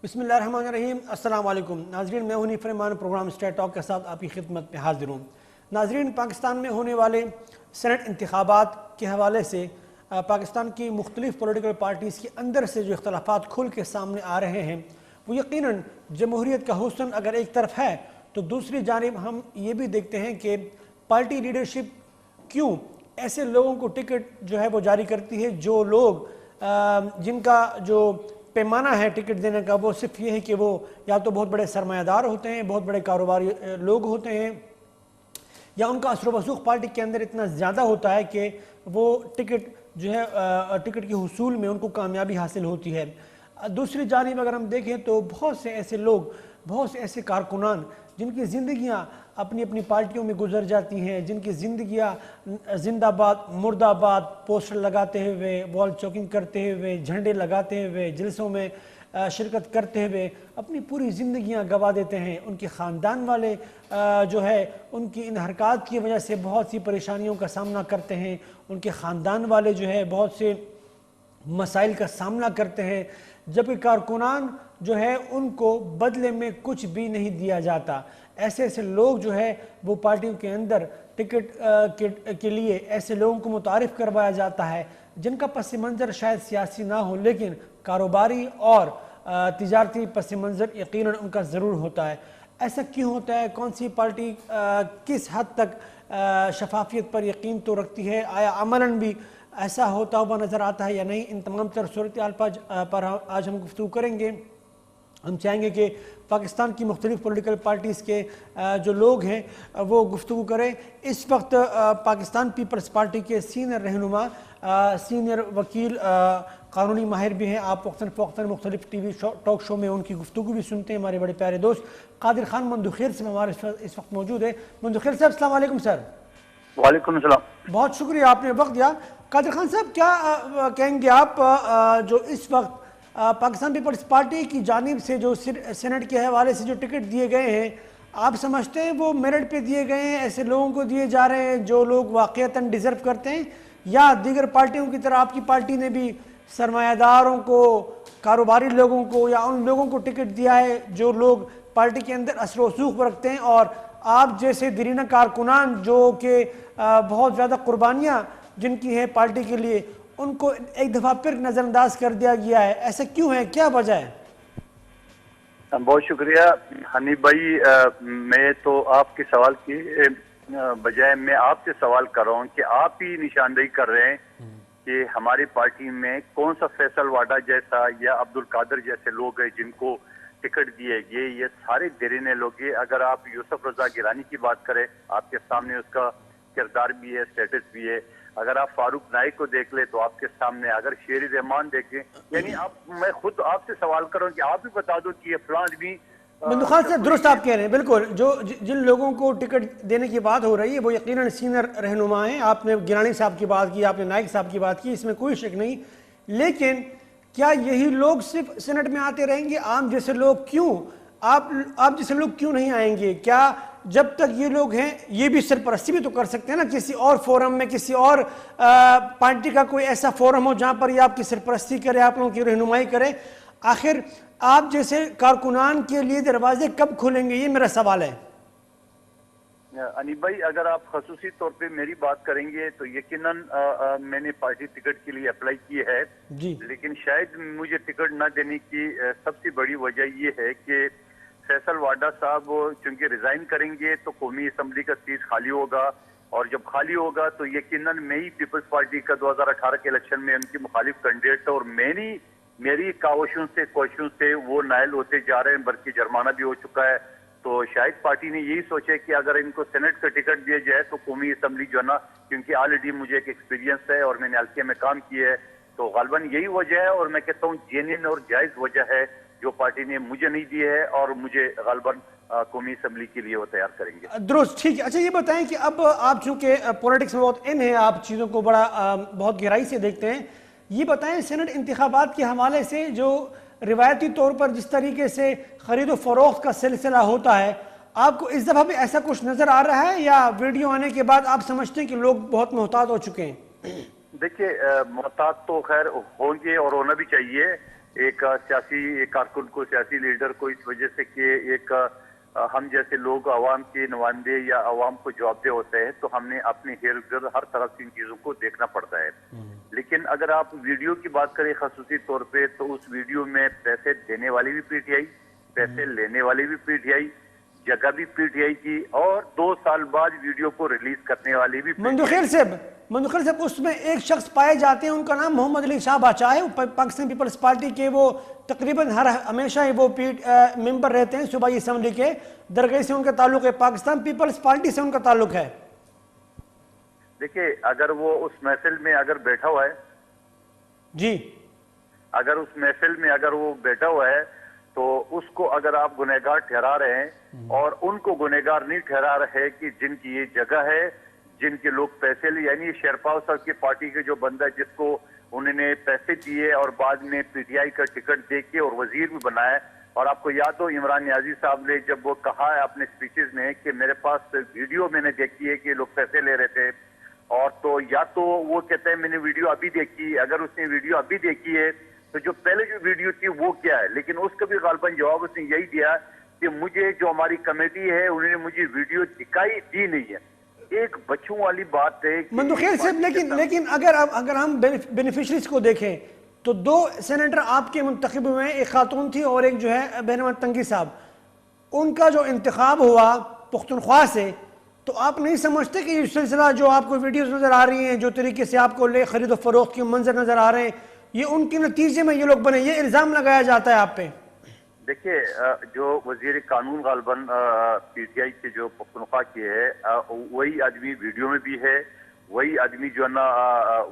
بسم اللہ الرحمن الرحیم۔ السلام علیکم ناظرین، میں ہوں نیف رحمان، پروگرام اسٹیٹ ٹاک کے ساتھ آپ کی خدمت میں حاضر ہوں۔ ناظرین، پاکستان میں ہونے والے سینٹ انتخابات کے حوالے سے پاکستان کی مختلف پولیٹیکل پارٹیز کے اندر سے جو اختلافات کھل کے سامنے آ رہے ہیں وہ یقیناً جمہوریت کا حسن اگر ایک طرف ہے تو دوسری جانب ہم یہ بھی دیکھتے ہیں کہ پارٹی لیڈرشپ کیوں ایسے لوگوں کو ٹکٹ جو ہے وہ جاری کرتی ہے جو لوگ جن کا جو پیمانہ ہے ٹکٹ دینے کا وہ صرف یہ ہے کہ وہ یا تو بہت بڑے سرمایہ دار ہوتے ہیں، بہت بڑے کاروباری لوگ ہوتے ہیں، یا ان کا اثر و رسوخ پارٹی کے اندر اتنا زیادہ ہوتا ہے کہ وہ ٹکٹ جو ہے ٹکٹ کے حصول میں ان کو کامیابی حاصل ہوتی ہے۔ دوسری جانب اگر ہم دیکھیں تو بہت سے ایسے لوگ، بہت سے ایسے کارکنان جن کی زندگیاں اپنی اپنی پارٹیوں میں گزر جاتی ہیں، جن کی زندگیاں زندہ باد مرد آباد پوسٹر لگاتے ہوئے، وال چوکنگ کرتے ہوئے، جھنڈے لگاتے ہوئے، جلسوں میں شرکت کرتے ہوئے اپنی پوری زندگیاں گوا دیتے ہیں۔ ان کے خاندان والے جو ہے ان کی ان حرکات کی وجہ سے بہت سی پریشانیوں کا سامنا کرتے ہیں، ان کے خاندان والے جو ہے بہت سے مسائل کا سامنا کرتے ہیں، جبکہ کارکنان جو ہے ان کو بدلے میں کچھ بھی نہیں دیا جاتا۔ ایسے ایسے لوگ جو ہے وہ پارٹیوں کے اندر ٹکٹ کے لیے ایسے لوگوں کو متعارف کروایا جاتا ہے جن کا پس منظر شاید سیاسی نہ ہو لیکن کاروباری اور تجارتی پس منظر یقیناً ان کا ضرور ہوتا ہے۔ ایسا کیوں ہوتا ہے؟ کون سی پارٹی کس حد تک شفافیت پر یقین تو رکھتی ہے؟ آیا عملاً بھی ایسا ہوتا ہوا نظر آتا ہے یا نہیں؟ ان تمام تر صورتحال پر آج ہم گفتگو کریں گے۔ ہم چاہیں گے کہ پاکستان کی مختلف پولیٹیکل پارٹیز کے جو لوگ ہیں وہ گفتگو کریں۔ اس وقت پاکستان پیپلز پارٹی کے سینئر رہنما، سینئر وکیل، قانونی ماہر بھی ہیں، آپ وقتاً فوقتاً مختلف ٹی وی ٹاک شو میں ان کی گفتگو بھی سنتے ہیں، ہمارے بڑے پیارے دوست قادر خان مندوخیل سے ہمارے اس وقت موجود ہے۔ مندوخیل صاحب السلام علیکم سر۔ وعلیکم السلام۔ بہت شکریہ آپ نے وقت دیا۔ قادر خان صاحب، کیا کہیں گے آپ جو اس وقت پاکستان پیپلز پارٹی کی جانب سے جو سینٹ کے حوالے سے جو ٹکٹ دیے گئے ہیں، آپ سمجھتے ہیں وہ میرٹ پہ دیے گئے ہیں، ایسے لوگوں کو دیے جا رہے ہیں جو لوگ واقعتاً ڈیزرو کرتے ہیں، یا دیگر پارٹیوں کی طرح آپ کی پارٹی نے بھی سرمایہ داروں کو، کاروباری لوگوں کو یا ان لوگوں کو ٹکٹ دیا ہے جو لوگ پارٹی کے اندر اثر و رسوخ رکھتے ہیں، اور آپ جیسے دیرینہ کارکنان جو کہ بہت زیادہ قربانیاں جن کی ہیں پارٹی کے لیے، ان کو ایک دفعہ پھر نظر انداز کر دیا گیا ہے؟ ایسا کیوں ہے؟ کیا وجہ ہے؟ بہت شکریہ حنیف بھائی۔ میں تو آپ کے سوال کی بجائے میں آپ سے سوال کر رہا ہوں کہ آپ ہی نشاندہی کر رہے ہیں کہ ہماری پارٹی میں کون سا فیصل واڈا جیسا یا عبد القادر جیسے لوگ ہیں جن کو ٹکٹ دیے گئے۔ یہ سارے دیرینے لوگ ہیں۔ اگر آپ یوسف رضا گیلانی کی بات کریں، آپ کے سامنے اس کا کردار بھی ہے، اسٹیٹس بھی ہے۔ اگر آپ فاروق نائک کو دیکھ لیں تو آپ کے سامنے، اگر شیر رحمان دیکھیں، یعنی میں خود آپ سے سوال کروں کہ آپ بھی بتا دو کہ یہ فلان بھی مندوخیل صاحب درست آپ کہہ رہے ہیں، بالکل جن لوگوں کو ٹکٹ دینے کی بات ہو رہی ہے وہ یقیناً سینئر رہنما ہیں۔ آپ نے گیلانی صاحب کی بات کی، آپ نے نائک صاحب کی بات کی، اس میں کوئی شک نہیں، لیکن کیا یہی لوگ صرف سینٹ میں آتے رہیں گے؟ عام جیسے لوگ کیوں، آپ جیسے لوگ کیوں نہیں آئیں گے؟ کیا جب تک یہ لوگ ہیں یہ بھی سرپرستی بھی تو کر سکتے ہیں نا کسی اور فورم میں، کسی اور پارٹی کا کوئی ایسا فورم ہو جہاں پر یہ آپ کی سرپرستی کرے، آپ لوگوں کی رہنمائی کرے۔ آخر آپ جیسے کارکنان کے لیے دروازے کب کھلیں گے؟ یہ میرا سوال ہے۔ انیب بھائی، اگر آپ خصوصی طور پہ میری بات کریں گے تو یقیناً میں نے پارٹی ٹکٹ کے لیے اپلائی کی ہے جی، لیکن شاید مجھے ٹکٹ نہ دینے کی سب سے بڑی وجہ یہ ہے کہ فیصل واڈا صاحب چونکہ ریزائن کریں گے تو قومی اسمبلی کا سیٹ خالی ہوگا، اور جب خالی ہوگا تو یقیناً میں ہی پیپلز پارٹی کا 2018 کے الیکشن میں ان کی مخالف کینڈیڈیٹ، اور میری کاوشوں سے وہ نائل ہوتے جا رہے ہیں، بلکہ جرمانہ بھی ہو چکا ہے۔ تو شاید پارٹی نے یہی سوچے کہ اگر ان کو سینٹ کا ٹکٹ دیا جائے تو قومی اسمبلی جو ہے نا، کیونکہ آلریڈی مجھے ایک ایکسپیرینس ہے اور میں نے حلقے میں کام کیا ہے، تو غالباً یہی وجہ ہے، اور میں کہتا ہوں جینین اور جائز وجہ ہے جو پارٹی نے مجھے نہیں دی ہے، اور مجھے غالباً قومی اسمبلی کے لیے وہ تیار کریں گے۔ درست، ٹھیک ہے۔ اچھا یہ بتائیں کہ اب آپ چونکہ پولیٹکس میں بہت ان ہیں، آپ چیزوں کو بہت گہرائی سے دیکھتے ہیں، یہ بتائیں سینٹ انتخابات کے حوالے سے جو روایتی طور پر جس طریقے سے خرید و فروخت کا سلسلہ ہوتا ہے، آپ کو اس دفعہ بھی ایسا کچھ نظر آ رہا ہے یا ویڈیو آنے کے بعد آپ سمجھتے ہیں کہ لوگ بہت محتاط ہو چکے ہیں؟ دیکھیے، محتاط تو خیر ہوں گے اور ہونا بھی چاہیے، ایک سیاسی کارکن کو, سیاسی لیڈر کو اس وجہ سے کہ ایک ہم جیسے لوگ عوام کے نمائندے یا عوام کو جواب دہ ہوتے ہیں, تو ہم نے اپنے ارد گرد ہر طرف سے ان چیزوں کو دیکھنا پڑتا ہے. لیکن اگر آپ ویڈیو کی بات کریں خصوصی طور پہ, تو اس ویڈیو میں پیسے دینے والی بھی پی ٹی آئی, پیسے لینے والی بھی پی ٹی آئی, جگہ بھی پی ٹی آئی کی, اور 2 سال بعد ویڈیو کو ریلیز کرنے والی بھی منذخیل صاحب اس میں ایک شخص پائے جاتے ہیں, ان کا نام محمد علی شاہ باچا ہے, پاکستان پیپلز پارٹی کے وہ تقریباً ہمیشہ ہی وہ ممبر رہتے ہیں صوبائی اسمبلی کے. درگاہ سے ان کا تعلق ہے, پاکستان پیپلز پارٹی سے ان کا تعلق ہے. دیکھیں اگر وہ اس محفل میں اگر بیٹھا ہوا ہے, جی اگر اس محفل میں اگر وہ بیٹھا ہوا ہے, تو اس کو اگر آپ گنہگار ٹھہرا رہے ہیں, اور ان کو گنہگار نہیں ٹھہرا رہے کہ جن کی یہ جگہ ہے, جن کے لوگ پیسے لے, یعنی شیرپاؤ صاحب کی پارٹی کے جو بندہ جس کو انہوں نے پیسے دیے اور بعد میں پی ٹی آئی کا ٹکٹ دے کے اور وزیر بھی بنایا. اور آپ کو یاد ہو عمران نیازی صاحب نے جب وہ کہا ہے اپنے سپیچز میں کہ میرے پاس ویڈیو میں نے دیکھی ہے کہ لوگ پیسے لے رہے تھے, اور تو یا تو وہ کہتے ہیں میں نے ویڈیو ابھی دیکھی, اگر اس نے ویڈیو ابھی دیکھی ہے تو جو پہلے جو ویڈیو تھی وہ کیا ہے. لیکن اس کا بھی غالباً جواب اس نے یہی دیا کہ مجھے جو ہماری کمیٹی ہے انہوں نے مجھے ویڈیو دکھائی دی نہیں ہے. ایک بچوں والی بات ہے. منذخیل صاحب لیکن اگر ہم بینیفیشریز کو دیکھیں تو 2 سینیٹر آپ کے منتخب ہوئے ہیں, ایک خاتون تھی اور ایک جو ہے بہنوان تنگی صاحب. ان کا جو انتخاب ہوا پختونخوا سے, تو آپ نہیں سمجھتے کہ یہ سلسلہ جو آپ کو ویڈیوز نظر آ رہی ہیں, جو طریقے سے آپ کو لے خرید و فروخت کے منظر نظر آ رہے ہیں, یہ ان کے نتیجے میں یہ لوگ بنے, یہ الزام لگایا جاتا ہے آپ پہ؟ دیکھیے جو وزیر قانون غالباً پی ٹی آئی کے جو پختونخوا کی ہے, وہی آدمی ویڈیو میں بھی ہے, وہی آدمی جو ہے نا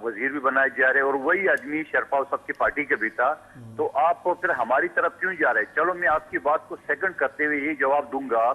وزیر بھی بنائے جا رہے, اور وہی آدمی شیرپاؤ صاحب کی پارٹی کے بھی تھا. تو آپ پھر ہماری طرف کیوں جا رہے؟ چلو میں آپ کی بات کو سیکنڈ کرتے ہوئے یہ جواب دوں گا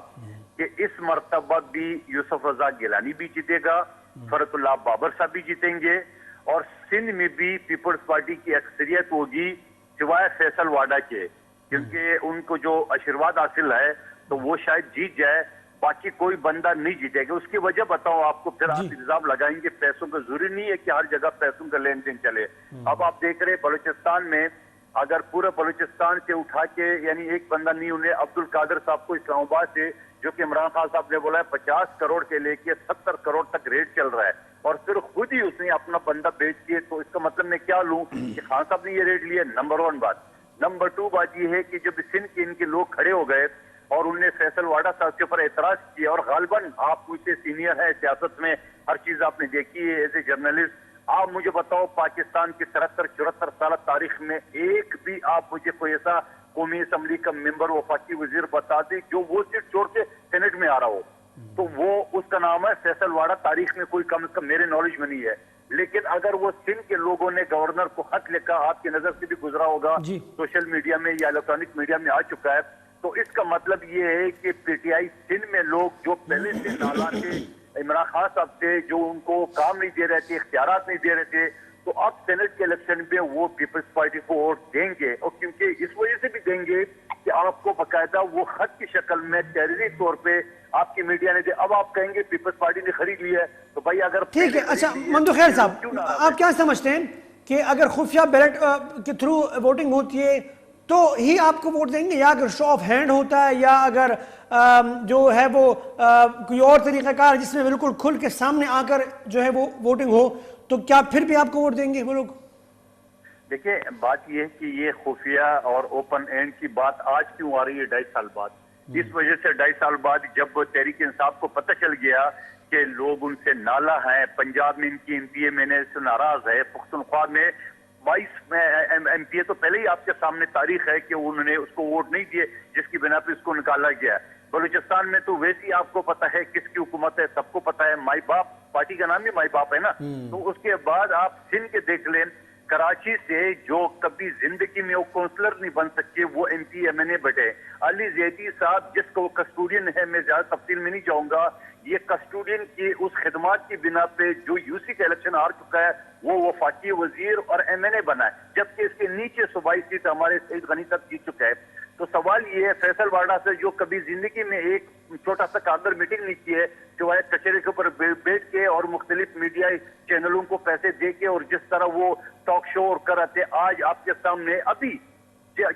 کہ اس مرتبہ بھی یوسف رضا گیلانی بھی جیتے گا, فرت اللہ بابر صاحب بھی جیتیں گے, اور سندھ میں بھی پیپلز پارٹی کی اکثریت ہوگی سوائے فیصل واڈا کے, کیونکہ ان کو جو آشیرواد حاصل ہے تو وہ شاید جیت جائے, باقی کوئی بندہ نہیں جیتے گا. اس کی وجہ بتاؤں آپ کو, پھر آپ الزام لگائیں گے پیسوں کا, ضروری نہیں ہے کہ ہر جگہ پیسوں کا لین دین چلے. اب آپ دیکھ رہے بلوچستان میں, اگر پورے بلوچستان سے اٹھا کے, یعنی ایک بندہ نہیں, انہیں عبد القادر صاحب کو اسلام آباد سے, جو کہ عمران خان صاحب نے بولا ہے 50 کروڑ کے لے کے 70 کروڑ تک ریٹ چل رہا ہے, اور پھر خود ہی اس نے اپنا بندہ بیچ دیے. تو اس کا مطلب میں کیا لوں کہ خان صاحب نے یہ ریٹ لیا, نمبر 1 بات. نمبر 2 بات یہ ہے کہ جب سندھ کے ان کے لوگ کھڑے ہو گئے اور انہوں نے فیصل واڈا صاحب کے اوپر اعتراض کیا, اور غالباً آپ مجھ سے سینئر ہے سیاست میں, ہر چیز آپ نے دیکھی ہے ایز اے جرنلسٹ, آپ مجھے بتاؤ پاکستان کی 73-74 سال تاریخ میں ایک بھی آپ مجھے کوئی ایسا قومی اسمبلی کا ممبر وفاقی وزیر بتا دے جو وہ سیٹ چھوڑ کے سینٹ میں آ رہا ہو, تو وہ اس کا نام ہے فیصل واڈا. تاریخ میں کوئی کم از کم میرے نالج میں نہیں ہے. لیکن اگر وہ سندھ کے لوگوں نے گورنر کو خط لکھا, آپ کی نظر سے بھی گزرا ہوگا, سوشل میڈیا میں یا الیکٹرانک میڈیا میں آ چکا ہے, تو اس کا مطلب یہ ہے کہ پی ٹی آئی سندھ میں لوگ جو پہلے سے نالاں تھے عمران خان صاحب سے, جو ان کو کام نہیں دے رہے تھے, اختیارات نہیں دے رہے تھے, تو اب سینٹ کے الیکشن میں وہ پیپلز پارٹی کو ووٹ دیں گے. اور کیونکہ اس وجہ سے بھی دیں گے کہ آپ کو باقاعدہ وہ خط کی شکل میں تحریری طور پہ آپ کی میڈیا نے دے. اب آپ کہیں گے پیپلز پارٹی نے خرید لیا ہے, تو بھائی اگر ٹھیک ہے. اچھا منذخیل صاحب, آپ کیا سمجھتے ہیں کہ اگر خفیہ بیلٹ کے تھرو ووٹنگ ہوتی ہے تو ہی آپ کو ووٹ دیں گے, یا اگر شو آف ہینڈ ہوتا ہے, یا اگر جو ہے وہ کوئی اور طریقہ کار جس میں بالکل کھل کے سامنے آ کر جو ہے وہ ووٹنگ ہو, تو کیا پھر بھی آپ کو ووٹ دیں گے وہ لوگ؟ دیکھیں بات یہ ہے کہ یہ خفیہ اور اوپن اینڈ کی بات آج کیوں آ رہی ہے 2.5 سال بعد؟ اس وجہ سے 2.5 سال بعد جب تحریک انصاف کو پتہ چل گیا کہ لوگ ان سے نالا ہیں, پنجاب میں ان کی ایم پی اے میں نے سے ناراض ہے, پختونخوا میں 22 ایم پی اے تو پہلے ہی آپ کے سامنے تاریخ ہے کہ انہوں نے اس کو ووٹ نہیں دیے, جس کی بنا پہ اس کو نکالا گیا. بلوچستان میں تو ویسے ہی آپ کو پتہ ہے کس کی حکومت ہے, سب کو پتہ ہے, مائی باپ پارٹی کا نام بھی مائی باپ ہے نا. تو اس کے بعد آپ سندھ کے دیکھ لیں, کراچی سے جو کبھی زندگی میں وہ کونسلر نہیں بن سکے وہ ایم پی ایم این اے بٹے, علی زیدی صاحب جس کو کسٹوڈین ہے, میں زیادہ تفصیل میں نہیں جاؤں گا, یہ کسٹوڈین کی اس خدمات کی بنا پہ جو یو سی کا الیکشن ہار چکا ہے وہ وفاقی وزیر اور ایم این اے بنا ہے, جبکہ اس کے نیچے صوبائی سیٹ ہمارے سعید غنی صاحب جیت چکا ہے. تو سوال یہ ہے فیصل واڈا سے جو کبھی زندگی میں ایک چھوٹا سا کاندر میٹنگ نہیں کی ہے, جو ہے کچہرے کے اوپر بیٹھ کے اور مختلف میڈیا چینلوں کو پیسے دے کے, اور جس طرح وہ ٹاک شو اور کراتے, آج آپ کے سامنے ابھی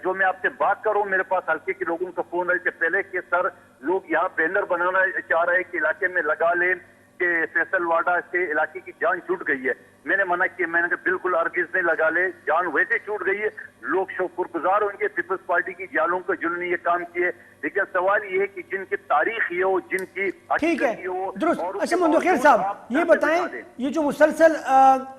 جو میں آپ سے بات کر رہا ہوں میرے پاس ہلکے کے لوگوں کا فون ہے کہ پہلے کہ سر لوگ یہاں بینر بنانا چاہ رہے ہیں کہ علاقے میں لگا لیں کہ فیصل واڈا سے علاقے کی جان چھوٹ گئی ہے. میں نے منع کیا, میں نے کہا بالکل ہرگز نہیں لگا لے, جان ویسے چھوٹ گئی ہے. لوگ شکر گزار ہوں گے پیپلز پارٹی کی جالوں کو جنہوں نے یہ کام کیے, لیکن سوال یہ ہے کہ جن کی تاریخ یہ ہو, جن کی ٹھیک ہے حقیقت یہ ہو. درست. اور اس اچھا کے ممدوح خیر باوجود صاحب آپ یہ سر پہ بتائیں, بٹھا دیں. یہ جو مسلسل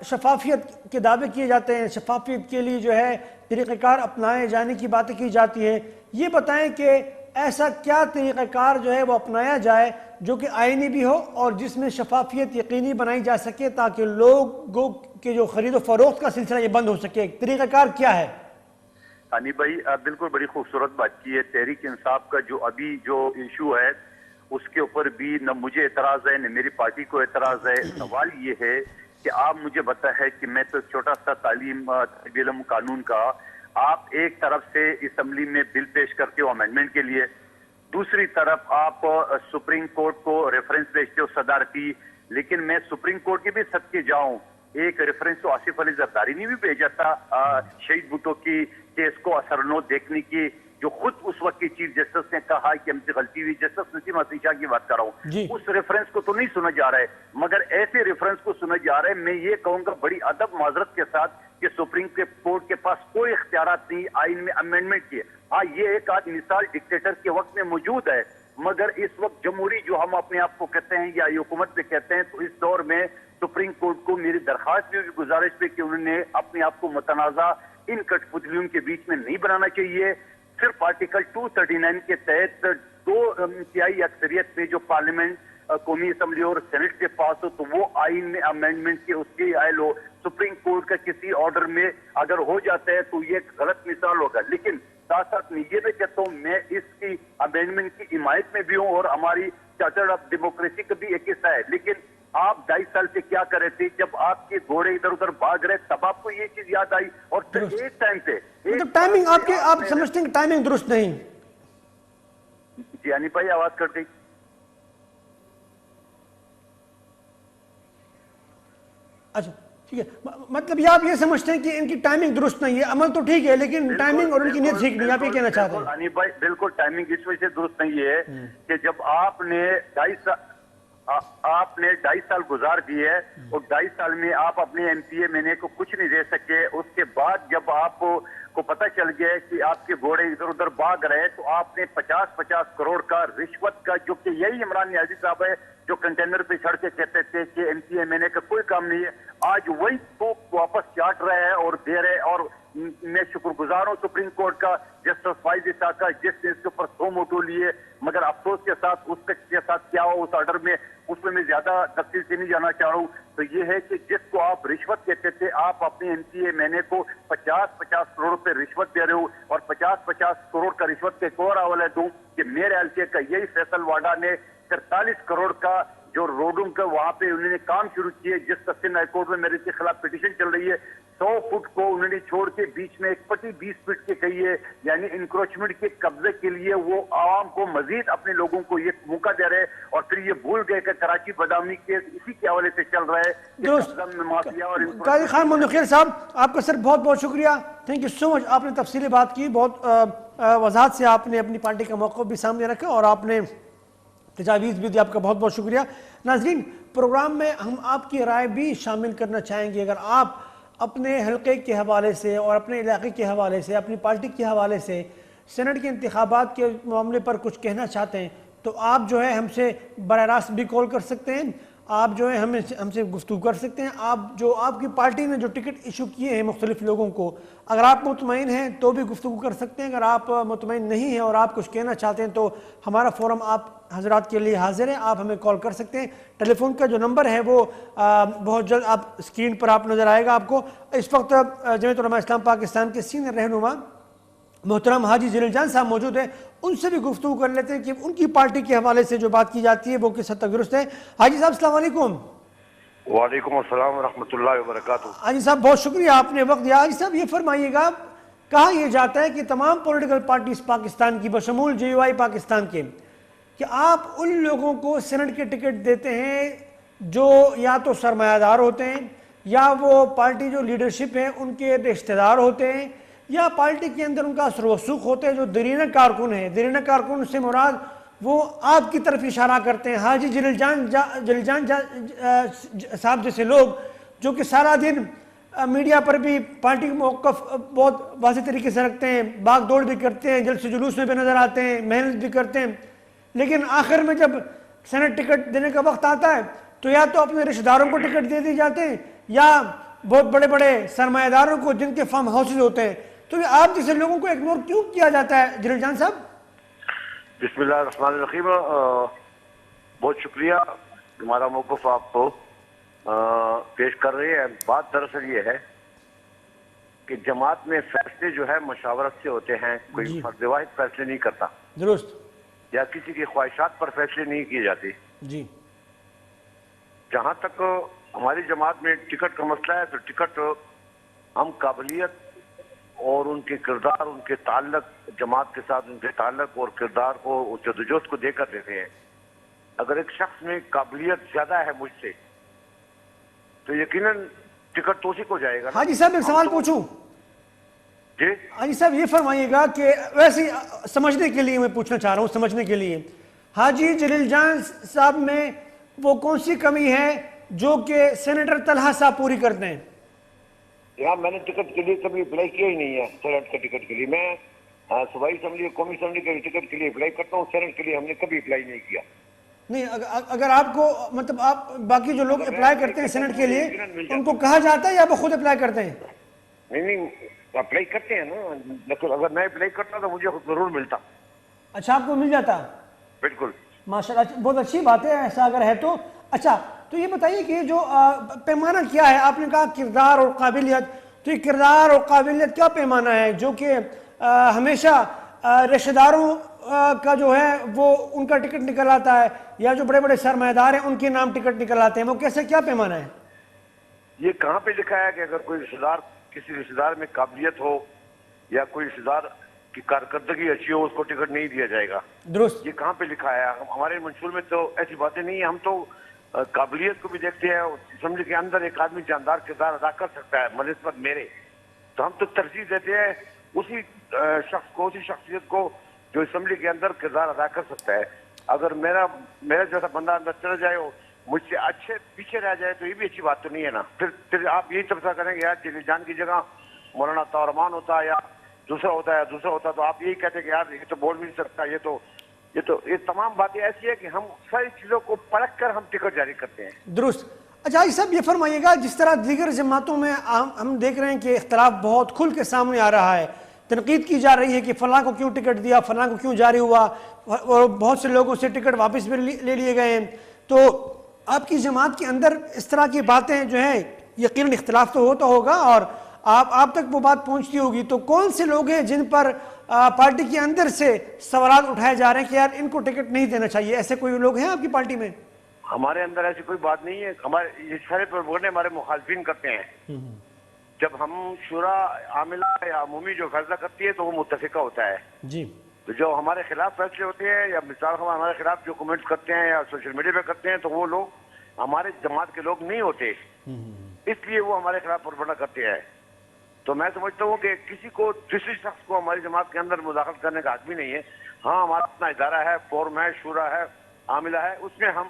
شفافیت کے دعوے کیے جاتے ہیں, شفافیت کے لیے جو ہے طریقہ کار اپنائے جانے کی باتیں کی جاتی ہیں, یہ بتائیں کہ ایسا کیا طریقہ کار جو ہے وہ اپنایا جائے جو کہ آئینی بھی ہو اور جس میں شفافیت یقینی بنائی جا سکے تاکہ لوگوں کے جو خرید و فروخت کا سلسلہ یہ بند ہو سکے. طریقہ کار کیا ہے؟ ہانی بھائی بالکل بڑی خوبصورت بات کی ہے. تحریک انصاف کا جو ابھی جو ایشو ہے اس کے اوپر بھی نہ مجھے اعتراض ہے نہ میری پارٹی کو اعتراض ہے. سوال یہ ہے کہ آپ مجھے بتا ہے کہ میں تو چھوٹا سا طالب علم قانون کا, آپ ایک طرف سے اسمبلی میں بل پیش کرتے ہو امینڈمنٹ کے لیے, دوسری طرف آپ سپریم کورٹ کو ریفرنس بھیجتے ہو صدارتی. لیکن میں سپریم کورٹ کے بھی صدقے جاؤں, ایک ریفرنس تو آصف علی زرداری نے بھی بھیجا تھا شہید بھٹو کی کیس کو اثرنو دیکھنے کی, جو خود اس وقت کی چیف جسٹس نے کہا کہ ہم سے غلطی ہوئی. جسٹس نسیم حسین شاہ کی بات کر رہا ہوں. اس ریفرنس کو تو نہیں سنا جا رہا ہے, مگر ایسے ریفرنس کو سنا جا رہا ہے. میں یہ کہوں گا بڑی ادب معذرت کے ساتھ کہ سپریم کورٹ کے پاس کوئی اختیارات نہیں آئین میں امینڈمنٹ کیے. ہاں یہ ایک آدھ مثال ڈکٹیٹر کے وقت میں موجود ہے, مگر اس وقت جمہوری جو ہم اپنے آپ کو کہتے ہیں یا حکومت پہ کہتے ہیں, تو اس دور میں سپریم کورٹ کو میری درخواست بھی گزارش پہ کہ انہوں نے اپنے آپ کو متنازع ان کٹ پتلیوں کے بیچ میں نہیں بنانا چاہیے. صرف آرٹیکل 239 کے تحت 2/3 اکثریت پہ جو پارلیمنٹ قومی اسمبلی اور سینٹ کے پاس ہو تو وہ آئین میں امینڈمنٹ کے اس کی آئل ہو. سپریم کورٹ کا کسی آرڈر میں اگر ہو جاتا ہے تو یہ ایک غلط مثال ہوگا. لیکن ساتھ ساتھ میں یہ بھی کہتا ہوں میں اس کی امینڈمنٹ کی حمایت میں بھی ہوں اور ہماری چارٹر آف ڈیموکریسی کا بھی ایک حصہ ہے. لیکن آپ 2.5 سال سے کیا کر رہے تھے جب آپ کے گھوڑے ادھر ادھر بھاگ رہے تب آپ کو یہ چیز یاد آئی. اور ایک ٹائم پہ ٹائمنگ آپ سمجھتے ہیں کہ ٹائمنگ درست نہیں؟ جی ہانی بھائی آواز کٹ گئی. اچھا ٹھیک ہے, مطلب یہ آپ یہ سمجھتے ہیں کہ ان کی ٹائمنگ درست نہیں ہے, عمل تو ٹھیک ہے لیکن ٹائمنگ اور ان کی نیت ٹھیک نہیں, آپ یہ کہنا چاہتے ہیں؟ ہانی بھائی بالکل ٹائمنگ اس وجہ سے درست نہیں ہے کہ جب آپ نے 2.5 سال گزار دیے اور 2.5 سال میں آپ اپنے ایم پی اے مہینے کو کچھ نہیں دے سکے. اس کے بعد جب آپ کو پتہ چل گیا کہ آپ کے گھوڑے ادھر ادھر بھاگ رہے تو آپ نے 50 کروڑ کا رشوت کا, جو کہ یہی عمران نیازی صاحب ہے جو کنٹینر پہ چڑھ کے کہتے تھے کہ ایم پی اے مہینے کا کوئی کام نہیں ہے, آج وہی تو واپس چاٹ رہے ہیں اور دے رہے. اور میں شکر گزار ہوں سپریم کورٹ کا, جسٹس فائز عیسیٰ کا, جس نے اس کے اوپر 100 موٹو لیے. مگر افسوس کے ساتھ اس کے ساتھ کیا ہو اس آرڈر میں, اس میں زیادہ تفصیل سے نہیں جانا چاہ رہا ہوں. تو یہ ہے کہ جس کو آپ رشوت کہتے تھے, آپ اپنے ایم پی اے مہینے کو 50 کروڑ روپے رشوت دے رہے ہو. اور 50 کروڑ کا رشوت کا ایک اور حوالہ دوں کہ میرے حلقے کا یہی فیصل واڈا نے 43 کروڑ کا جو روڈوں کا وہاں پہ انہوں نے کام شروع کیے, جس سسٹم ہائی کورٹ میں میرے کے خلاف پٹیشن چل رہی ہے. 100 فٹ کو انہوں نے چھوڑ کے بیچ میں ایک پٹی 20 فٹ کے کہی ہے, یعنی انکروچمنٹ کے قبضے کے لیے وہ عوام کو مزید اپنے لوگوں کو یہ موقع دے رہے, اور پھر یہ بھول گئے کہ کراچی بدامی کے اسی کے حوالے سے چل رہا ہے. قاضی خان ممدوح خیر صاحب آپ کا سر بہت بہت شکریہ, تھینک یو سو مچ. آپ نے تفصیلی بات کی, بہت وضاحت سے آپ نے اپنی پارٹی کا موقف بھی سامنے رکھا اور آپ نے تجاویز بھی دی, آپ کا بہت بہت شکریہ. ناظرین پروگرام میں ہم آپ کی رائے بھی شامل کرنا چاہیں گے. اگر آپ اپنے حلقے کے حوالے سے اور اپنے علاقے کے حوالے سے, اپنی پارٹی کے حوالے سے سینٹ کے انتخابات کے معاملے پر کچھ کہنا چاہتے ہیں تو آپ جو ہے ہم سے براہ راست بھی کال کر سکتے ہیں, آپ جو ہے ہم سے گفتگو کر سکتے ہیں. آپ کی پارٹی نے جو ٹکٹ ایشو کیے ہیں مختلف لوگوں کو, اگر آپ مطمئن ہیں تو بھی گفتگو کر سکتے ہیں. اگر آپ مطمئن نہیں ہیں اور آپ کچھ کہنا چاہتے ہیں تو ہمارا فورم آپ حضرات کے لیے حاضر ہے, آپ ہمیں کال کر سکتے ہیں. ٹیلی فون کا جو نمبر ہے وہ بہت جلد آپ اسکرین پر آپ نظر آئے گا آپ کو. اس وقت جمعیت علماء اسلام پاکستان کے سینئر رہنما محترم حاجی ذلیل جان صاحب موجود ہیں, ان سے بھی گفتگو کر لیتے ہیں کہ ان کی پارٹی کے حوالے سے جو بات کی جاتی ہے وہ کس حد تک درست ہے. حاجی صاحب السلام علیکم. وعلیکم السلام ورحمۃ اللہ وبرکاتہ. حاجی صاحب بہت شکریہ, آپ نے وقت دیا. حاجی صاحب یہ فرمائیے گا, کہا یہ جاتا ہے کہ تمام پولیٹیکل پارٹیز پاکستان کی بشمول جے یو آئی پاکستان کے, کہ آپ ان لوگوں کو سینٹ کے ٹکٹ دیتے ہیں جو یا تو سرمایہ دار ہوتے ہیں یا وہ پارٹی جو لیڈرشپ ہے ان کے رشتہ دار ہوتے ہیں, یا پارٹی کے اندر ان کا اثر و رسوخ ہوتے ہیں؟ جو دیرینہ کارکن ہیں، دیرینہ کارکن سے مراد وہ آپ کی طرف اشارہ کرتے ہیں، حاجی جلیل جان صاحب جیسے لوگ جو کہ سارا دن میڈیا پر بھی پارٹی کا موقف بہت واضح طریقے سے رکھتے ہیں، بھاگ دوڑ بھی کرتے ہیں، جلسے جلوس میں بھی نظر آتے ہیں، محنت بھی کرتے ہیں، لیکن آخر میں جب سینٹ ٹکٹ دینے کا وقت آتا ہے تو یا تو اپنے رشتہ داروں کو ٹکٹ دے دی جاتے ہیں یا بہت بڑے بڑے سرمایہ داروں کو جن کے فارم ہاؤسز ہوتے ہیں. تو یہ آپ جیسے لوگوں کو اگنور کیوں کیا جاتا ہے جلیل جان صاحب؟ بسم اللہ الرحمن الرحیم. بہت شکریہ ہمارا موقف آپ کو پیش کر رہے ہیں. بات دراصل یہ ہے کہ جماعت میں فیصلے جو ہے مشاورت سے ہوتے ہیں، کوئی فرد واحد فیصلے نہیں کرتا، درست، یا کسی کی خواہشات پر فیصلے نہیں کیے جاتے. جی جہاں تک ہماری جماعت میں ٹکٹ کا مسئلہ ہے تو ٹکٹ ہم قابلیت اور ان کے کردار، ان کے تعلق جماعت کے ساتھ، ان کے تعلق اور کردار کو، جدوجہد کو دے کر دیتے ہیں. اگر ایک شخص میں قابلیت زیادہ ہے مجھ سے تو یقیناً ٹکٹ تو اسی کو جائے گا. حاجی صاحب ایک سوال پوچھوں؟ جی حاجی صاحب یہ فرمائیے گا کہ ویسے سمجھنے کے لیے میں پوچھنا چاہ رہا ہوں، سمجھنے کے لیے حاجی جلیل جان صاحب میں وہ کون سی کمی ہے جو کہ سینیٹر طلحہ صاحب پوری کرتے ہیں؟ یہاں میں نے ٹکٹ کے لیے کبھی اپلائی کیا ہی نہیں ہے. سینٹ کے ٹکٹ کے لیے میں صوبائی اسمبلی، قومی اسمبلی کے ٹکٹ کے لیے اپلائی کرتا ہوں. سینٹ کے لیے ہم نے کبھی اپلائی نہیں کیا. نہیں، اگر آپ کو مطلب آپ باقی جو لوگ اپلائی کرتے ہیں سینٹ کے لیے ان کو کہا جاتا ہے یا وہ خود اپلائی کرتے ہیں؟ نہیں اپلائی کرتے ہیں نا، لیکن اگر میں اپلائی کرتا تو مجھے ضرور ملتا. اچھا، آپ کو مل جاتا؟ بالکل، ماشاءاللہ، بہت اچھی بات ہے ایسا اگر ہے تو. اچھا، تو یہ بتائیے کہ جو پیمانہ کیا ہے؟ آپ نے کہا کردار اور قابلیت، تو یہ کردار اور قابلیت کیا پیمانہ ہے جو کہ ہمیشہ رشتہ داروں کا جو ہے وہ ان کا ٹکٹ نکل آتا ہے یا جو بڑے بڑے سرمایہ دار ہیں ان کے نام ٹکٹ نکل آتے ہیں؟ وہ کیسے، کیا پیمانہ ہے؟ یہ کہاں پہ لکھا ہے کہ اگر کوئی رشتہ دار، کسی رشتہ دار میں قابلیت ہو یا کوئی رشتہ دار کی کارکردگی اچھی ہو اس کو ٹکٹ نہیں دیا جائے گا؟ درست. یہ کہاں پہ لکھا ہے؟ ہمارے منشور میں تو ایسی باتیں نہیں ہیں. ہم تو قابلیت کو بھی دیکھتے ہیں. اسمبلی کے اندر ایک آدمی جاندار کردار ادا کر سکتا ہے بنسبت میرے، تو ہم تو ترجیح دیتے ہیں اسی شخص کو، اسی شخصیت کو جو اسمبلی کے اندر کردار ادا کر سکتا ہے. اگر میرا جیسا بندہ اندر چلا جائے ہو، مجھ سے اچھے پیچھے رہ جائے تو یہ بھی اچھی بات تو نہیں ہے نا. پھر آپ یہی تبصرہ کریں گے یار جلیل جان کی جگہ مولانا طاہر ہوتا یا دوسرا ہوتا تو آپ یہی کہتے ہیں کہ یار یہ تو بول بھی نہیں سکتا. یہ تمام باتیں ایسی ہے کہ ہم ساری چیزوں کو پرکھ کر ہم ٹکٹ جاری کرتے ہیں. درست. اچھا، یہ سب یہ فرمائیے گا جس طرح دیگر جماعتوں میں ہم دیکھ رہے ہیں کہ اختلاف بہت کھل کے سامنے آ رہا ہے، تنقید کی جا رہی ہے کہ فلاں کو کیوں ٹکٹ دیا، فلاں کو کیوں جاری ہوا، اور بہت سے لوگوں سے ٹکٹ واپس بھی لے لیے گئے ہیں. تو آپ کی جماعت کے اندر اس طرح کی باتیں جو ہیں یقیناً اختلاف تو ہوتا ہوگا اور آپ تک وہ بات پہنچتی ہوگی. تو کون سے لوگ ہیں جن پر پارٹی کے اندر سے سوالات اٹھائے جا رہے ہیں کہ یار ان کو ٹکٹ نہیں دینا چاہیے؟ ایسے کوئی لوگ ہیں آپ کی پارٹی میں؟ ہمارے اندر ایسی کوئی بات نہیں ہے. ہمارے یہ سارے پروپیگنڈے ہمارے مخالفین کرتے ہیں. جب ہم شورا عاملہ یا عمومی جو فیصلہ کرتی ہے تو وہ متفقہ ہوتا ہے. جی. تو جو ہمارے خلاف فیصلے ہوتے ہیں یا مثال ہمارے خلاف جو کمنٹس کرتے ہیں یا سوشل میڈیا پہ کرتے ہیں تو وہ لوگ ہمارے جماعت کے لوگ نہیں ہوتے، اس لیے وہ ہمارے خلاف پروپیگنڈا کرتے ہیں. تو میں سمجھتا ہوں کہ کسی کو، کسی شخص کو ہماری جماعت کے اندر مداخلت کرنے کا حق بھی نہیں ہے. ہاں، ہمارا اپنا ادارہ ہے، فورم ہے، شورا ہے، عاملہ ہے، اس میں ہم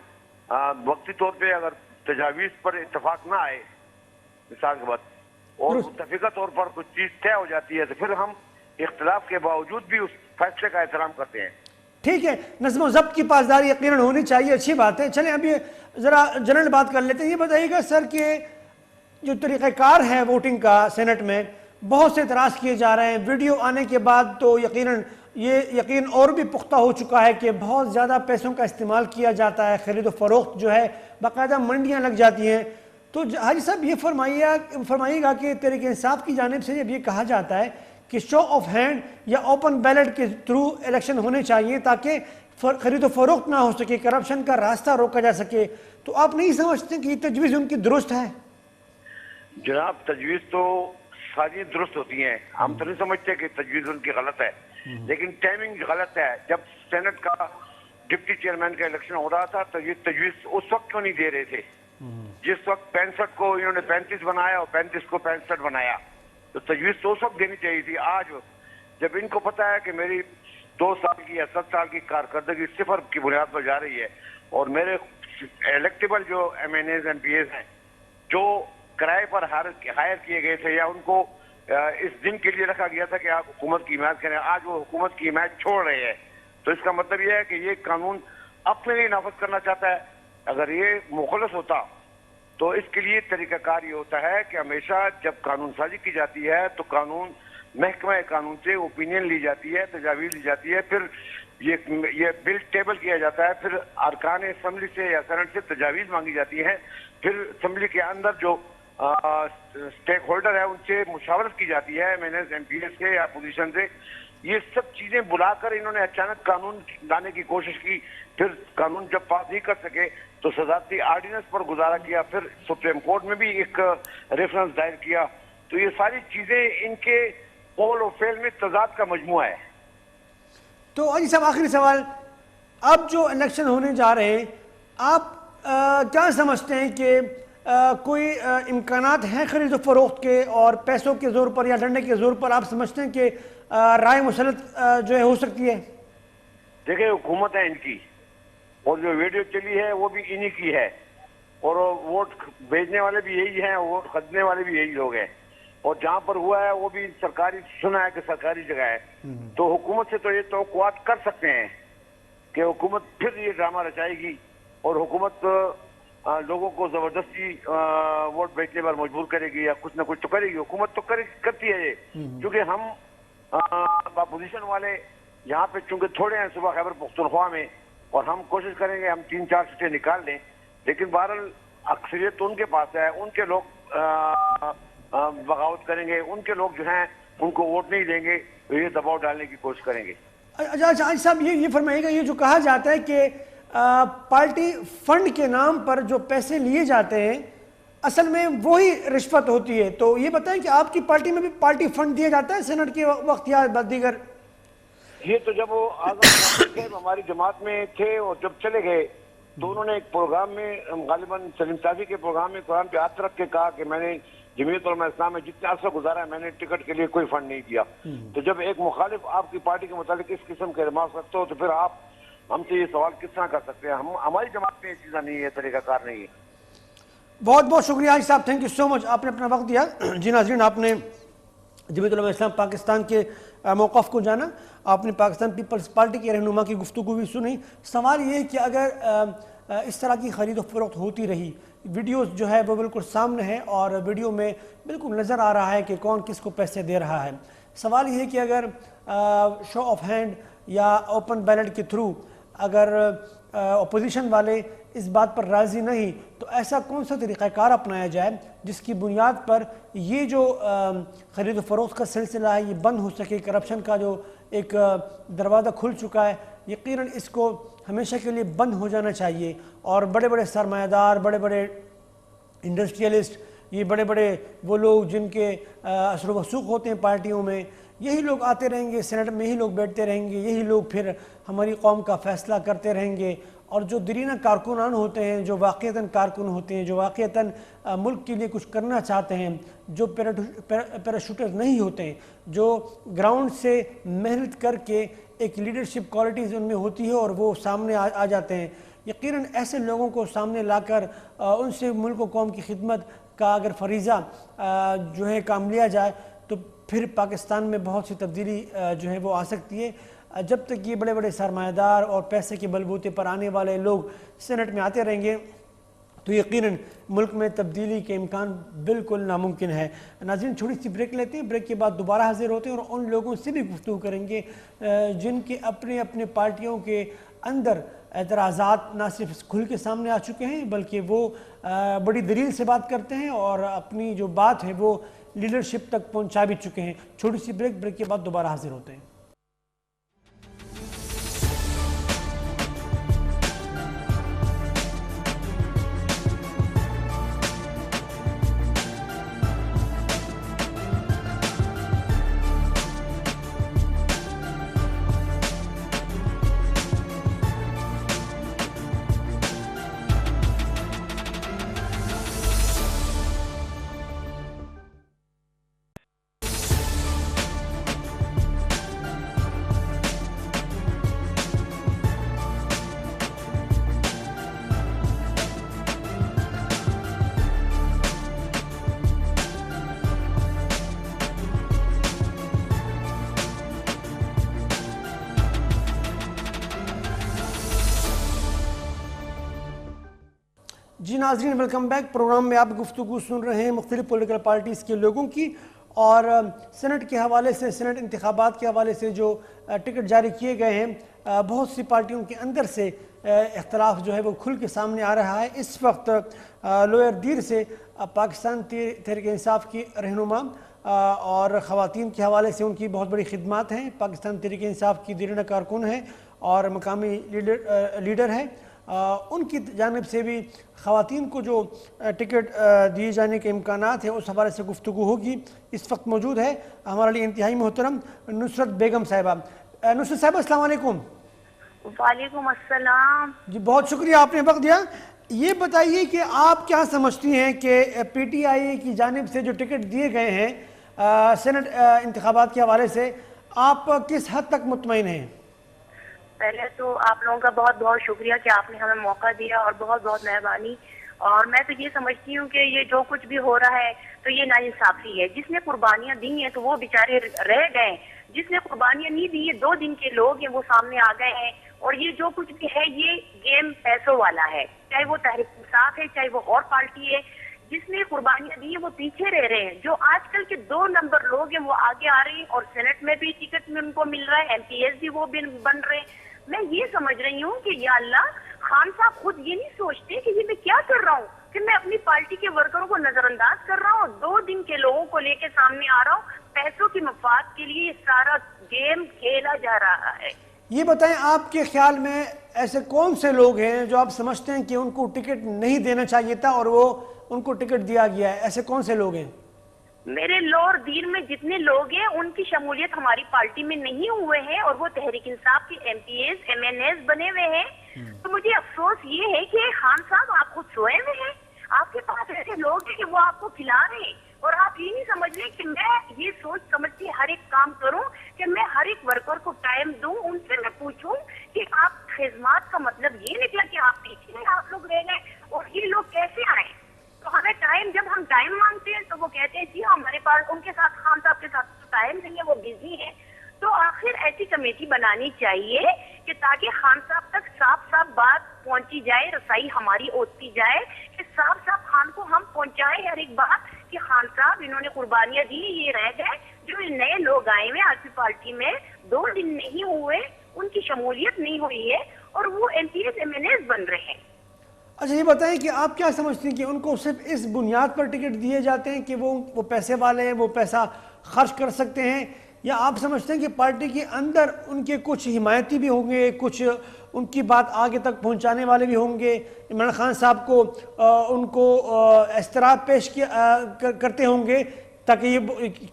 وقتی طور پہ اگر تجاویز پر اتفاق نہ آئے مثال کے بعد اور متفقہ طور پر کچھ چیز طے ہو جاتی ہے تو پھر ہم اختلاف کے باوجود بھی اس فیصلے کا احترام کرتے ہیں. ٹھیک ہے، نظم و ضبط کی پاسداری یقیناً ہونی چاہیے، اچھی بات ہے. چلیں اب یہ ذرا جنرل بات کر لیتے ہیں. یہ بتائیے گا سر کہ جو طریقہ کار ہے ووٹنگ کا سینٹ میں، بہت سے اعتراض کیے جا رہے ہیں. ویڈیو آنے کے بعد تو یقیناً یہ یقین اور بھی پختہ ہو چکا ہے کہ بہت زیادہ پیسوں کا استعمال کیا جاتا ہے، خرید و فروخت جو ہے باقاعدہ منڈیاں لگ جاتی ہیں. تو حاجی صاحب یہ فرمائیے گا کہ تحریک انصاف کی جانب سے جب یہ کہا جاتا ہے کہ شو آف ہینڈ یا اوپن بیلٹ کے تھرو الیکشن ہونے چاہیے تاکہ خرید و فروخت نہ ہو سکے، کرپشن کا راستہ روکا جا سکے، تو آپ نہیں سمجھتے کہ یہ تجویز ان کی درست ہے؟ جناب، تجویز تو ساری درست ہوتی ہیں. ہم تو نہیں سمجھتے کہ تجویز ان کی غلط ہے، لیکن ٹائمنگ غلط ہے. جب سینٹ کا ڈپٹی چیئرمین کا الیکشن ہو رہا تھا تو یہ تجویز اس وقت کیوں نہیں دے رہے تھے؟ جس وقت 65 کو انہوں نے 35 بنایا اور 35 کو 65 بنایا. تو تجویز تو اس وقت دینی چاہیے تھی. آج جب ان کو پتا ہے کہ میری 2 سال کی یا 7 سال کی کارکردگی صفر کی بنیاد پر جا رہی ہے اور میرے الیکٹیبل جو MNAs MPAs ہیں جو کرائے پر ہائر کیے گئے تھے یا ان کو اس دن کے لیے رکھا گیا تھا کہ آپ حکومت کی حمایت کریں, آج وہ حکومت کی حمایت چھوڑ رہے ہیں, تو اس کا مطلب یہ ہے کہ یہ قانون اپنے لیے نافذ کرنا چاہتا ہے. اگر یہ مخلص ہوتا تو اس کے لیے طریقہ کار یہ ہوتا ہے کہ ہمیشہ جب قانون سازی کی جاتی ہے تو قانون محکمہ قانون سے اوپینین لی جاتی ہے, تجاویز لی جاتی ہے, پھر یہ بل ٹیبل کیا جاتا ہے, پھر ارکان اسمبلی سے یا سینٹ سے تجاویز مانگی جاتی ہے, پھر اسمبلی کے اندر جو اسٹیک ہولڈر ہے ان سے مشاورت کی جاتی ہے, MNAs MPAs سے یا اپوزیشن سے. یہ سب چیزیں بلا کر انہوں نے اچانک قانون لانے کی کوشش کی, پھر قانون جب پاس نہیں کر سکے تو صدارتی آرڈیننس پر گزارا کیا, پھر سپریم کورٹ میں بھی ایک ریفرنس دائر کیا. تو یہ ساری چیزیں ان کے قول و فعل میں تضاد کا مجموعہ ہے. تو حاجی صاحب آخری سوال, اب جو الیکشن ہونے جا رہے ہیں آپ کیا سمجھتے ہیں کہ کوئی امکانات ہیں خرید و فروخت کے اور پیسوں کے زور پر یا ڈنڈے کے زور پر آپ سمجھتے ہیں کہ رائے مسلط جو ہے ہو سکتی ہے؟ دیکھیں حکومت ہے ان کی اور جو ویڈیو چلی ہے وہ بھی انہی کی ہے اور ووٹ بھیجنے والے بھی یہی ہیں, ووٹ خریدنے والے بھی یہی لوگ ہیں, اور جہاں پر ہوا ہے وہ بھی سرکاری سنا ہے کہ سرکاری جگہ ہے. تو حکومت سے تو یہ توقعات کر سکتے ہیں کہ حکومت پھر یہ ڈرامہ رچائے گی اور حکومت لوگوں کو زبردستی ووٹ بیچنے پر مجبور کرے گی یا کچھ نہ کچھ تو کرے گی. حکومت تو کرتی ہے یہ, کیونکہ ہم اپوزیشن والے یہاں پہ چونکہ تھوڑے ہیں صبح خیبر پختونخوا میں, اور ہم کوشش کریں گے ہم 3-4 سیٹیں نکال لیں, لیکن بہرحال اکثریت تو ان کے پاس ہے, ان کے لوگ بغاوت کریں گے, ان کے لوگ جو ہیں ان کو ووٹ نہیں دیں گے, تو یہ دباؤ ڈالنے کی کوشش کریں گے. اچھا صاحب یہ فرمائیے گا, یہ جو کہا جاتا ہے کہ پارٹی فنڈ کے نام پر جو پیسے لیے جاتے ہیں اصل میں وہی رشوت ہوتی ہے, تو یہ بتائیں کہ آپ کی پارٹی میں بھی پارٹی فنڈ دیا جاتا ہے سینٹ کے وقت یا دیگر؟ یہ تو جب وہ آزاد ہماری جماعت میں تھے اور جب چلے گئے تو انہوں نے ایک پروگرام میں غالباً سلیم صافی کے پروگرام میں قرآن پہ ہاتھ رکھ کے کہا کہ میں نے جمعیت علماء اسلام میں جتنے عرصہ گزارا ہے میں نے ٹکٹ کے لیے کوئی فنڈ نہیں دیا. تو جب ایک مخالف آپ کی پارٹی کے متعلق اس قسم کے ریمارکس رکھتے ہو تو پھر آپ ہم سے یہ سوال کس طرح کر سکتے ہیں؟ ہماری جماعت میں یہ چیزیں نہیں ہے, طریقہ کار نہیں ہے. بہت بہت شکریہ حاجی صاحب, تھینک یو سو مچ, آپ نے اپنا وقت دیا. جی ناظرین, آپ نے جمعیت علماء اسلام پاکستان کے موقف کو جانا, آپ نے پاکستان پیپلز پارٹی کے رہنما کی گفتگو بھی سنی. سوال یہ ہے کہ اگر اس طرح کی خرید و فروخت ہوتی رہی, ویڈیوز جو ہے وہ بالکل سامنے ہے اور ویڈیو میں بالکل نظر آ رہا ہے کہ کون کس کو پیسے دے رہا ہے, سوال یہ ہے کہ اگر شو آف ہینڈ یا اوپن بیلٹ کے تھرو اگر اپوزیشن والے اس بات پر راضی نہیں تو ایسا کون سا طریقہ کار اپنایا جائے جس کی بنیاد پر یہ جو خرید و فروخت کا سلسلہ ہے یہ بند ہو سکے. کرپشن کا جو ایک دروازہ کھل چکا ہے یقیناً اس کو ہمیشہ کے لیے بند ہو جانا چاہیے, اور بڑے بڑے سرمایہ دار, بڑے بڑے انڈسٹریلسٹ, یہ بڑے بڑے وہ لوگ جن کے اثر و وثوق ہوتے ہیں پارٹیوں میں, یہی لوگ آتے رہیں گے, سینٹ میں یہی لوگ بیٹھتے رہیں گے, یہی لوگ پھر ہماری قوم کا فیصلہ کرتے رہیں گے. اور جو درینہ کارکنان ہوتے ہیں, جو واقعتاً کارکن ہوتے ہیں, جو واقعتاً ملک کے لیے کچھ کرنا چاہتے ہیں, جو پیراشوٹر نہیں ہوتے ہیں, جو گراؤنڈ سے محنت کر کے ایک لیڈرشپ کوالٹیز ان میں ہوتی ہے اور وہ سامنے آ جاتے ہیں, یقیناً ایسے لوگوں کو سامنے لا کر ان سے ملک و قوم کی خدمت کا اگر فریضہ جو ہے کام لیا جائے تو پھر پاکستان میں بہت سی تبدیلی جو ہے وہ آ سکتی ہے. جب تک یہ بڑے بڑے سرمایہ دار اور پیسے کے بلبوتے پر آنے والے لوگ سینٹ میں آتے رہیں گے تو یقیناً ملک میں تبدیلی کے امکان بالکل ناممکن ہے. ناظرین, چھوٹی سی بریک لیتے ہیں, بریک کے بعد دوبارہ حاضر ہوتے ہیں اور ان لوگوں سے بھی گفتگو کریں گے جن کے اپنے اپنے پارٹیوں کے اندر اعتراضات نہ صرف کھل کے سامنے آ چکے ہیں بلکہ وہ بڑی دلیل سے بات کرتے ہیں اور اپنی جو بات ہے وہ لیڈرشپ تک پہنچا بھی چکے ہیں. چھوٹی سی بریک کے بعد دوبارہ حاضر ہوتے ہیں. جی ناظرین، ویلکم بیک. پروگرام میں آپ گفتگو سن رہے ہیں مختلف پولیٹیکل پارٹیز کے لوگوں کی، اور سینٹ کے حوالے سے، سینٹ انتخابات کے حوالے سے جو ٹکٹ جاری کیے گئے ہیں، بہت سی پارٹیوں کے اندر سے اختلاف جو ہے وہ کھل کے سامنے آ رہا ہے. اس وقت لوئر دیر سے پاکستان تحریک انصاف کی رہنما اور خواتین کے حوالے سے ان کی بہت بڑی خدمات ہیں. پاکستان تحریک انصاف کی دیرینہ کارکن ہیں اور مقامی لیڈر ہیں. ان کی جانب سے بھی خواتین کو جو ٹکٹ دیے جانے کے امکانات ہیں اس حوالے سے گفتگو ہوگی. اس وقت موجود ہے ہمارے لیے انتہائی محترم نصرت بیگم صاحبہ. نصرت صاحبہ السلام علیکم. وعلیکم السلام. جی بہت شکریہ آپ نے وقت دیا. یہ بتائیے کہ آپ کیا سمجھتی ہیں کہ پی ٹی آئی کی جانب سے جو ٹکٹ دیے گئے ہیں سینٹ انتخابات کے حوالے سے، آپ کس حد تک مطمئن ہیں؟ پہلے تو آپ لوگوں کا بہت بہت شکریہ کہ آپ نے ہمیں موقع دیا، اور بہت بہت مہربانی. اور میں تو یہ سمجھتی ہوں کہ یہ جو کچھ بھی ہو رہا ہے تو یہ ناانصافی ہے. جس نے قربانیاں دی ہیں تو وہ بیچارے رہ گئے، جس نے قربانیاں نہیں دی یہ 2 دن کے لوگ ہیں وہ سامنے آ گئے ہیں. اور یہ جو کچھ بھی ہے یہ گیم پیسوں والا ہے، چاہے وہ تحریک انصاف ہے چاہے وہ اور پارٹی ہے. جس نے قربانیاں دی ہیں وہ پیچھے رہ رہے ہیں. جو آج کل کے 2 نمبر لوگ ہیں وہ آگے آ رہے ہیں، اور سینٹ میں بھی ٹکٹ میں ان کو مل رہا ہے، MPs بھی وہ بن رہے ہیں. میں یہ سمجھ رہی ہوں کہ یا اللہ، خان صاحب خود یہ نہیں سوچتے کہ یہ میں کیا کر رہا ہوں، کہ میں اپنی پارٹی کے ورکروں کو نظر انداز کر رہا ہوں، 2 دن کے لوگوں کو لے کے سامنے آ رہا ہوں. پیسوں کی مفاد کے لیے یہ سارا گیم کھیلا جا رہا ہے. یہ بتائیں آپ کے خیال میں ایسے کون سے لوگ ہیں جو آپ سمجھتے ہیں کہ ان کو ٹکٹ نہیں دینا چاہیے تھا اور وہ ان کو ٹکٹ دیا گیا ہے؟ ایسے کون سے لوگ ہیں؟ میرے لوور دیر میں جتنے لوگ ہیں ان کی شمولیت ہماری پارٹی میں نہیں ہوئے ہیں، اور وہ تحریک انصاف کے MPs MNAs بنے ہوئے ہیں. تو مجھے افسوس یہ ہے کہ خان صاحب آپ خود سوئے ہوئے ہیں، آپ کے پاس ایسے لوگ ہیں کہ وہ آپ کو کھلا رہے ہیں، اور آپ یہ نہیں سمجھ رہے کہ میں یہ سوچ سمجھ کے ہر ایک کام کروں کہ میں ہر ایک ورکر کو ٹائم دوں. ان سے میں پوچھوں کہ آپ خدمات کا مطلب یہ نکلا کہ آپ پیچھے آپ لوگ رہ گئے، اور یہ لوگ کیسے آئے؟ تو ہمیں ٹائم، جب ہم ٹائم مانگتے ہیں تو وہ کہتے ہیں جی ہمارے پاس ان کے ساتھ، خان صاحب کے ساتھ ٹائم نہیں ہے، وہ بزی ہیں. تو آخر ایسی کمیٹی بنانی چاہیے کہ تاکہ خان صاحب تک صاف صاف بات پہنچی جائے، رسائی ہماری ہوتی جائے کہ صاف صاف خان کو ہم پہنچائے ہر ایک بات کہ خان صاحب انہوں نے قربانیاں دی، یہ رہ گئے. جو نئے لوگ آئے ہوئے آج کی پارٹی میں 2 دن نہیں ہوئے، ان کی شمولیت نہیں ہوئی ہے، اور وہ MPs MNAs بن رہے ہیں. اچھا یہ بتائیں کہ آپ کیا سمجھتے ہیں کہ ان کو صرف اس بنیاد پر ٹکٹ دیے جاتے ہیں کہ وہ پیسے والے ہیں، وہ پیسہ خرچ کر سکتے ہیں، یا آپ سمجھتے ہیں کہ پارٹی کے اندر ان کے کچھ حمایتی بھی ہوں گے، کچھ ان کی بات آگے تک پہنچانے والے بھی ہوں گے، عمران خان صاحب کو ان کو اضطراب پیش کرتے ہوں گے تاکہ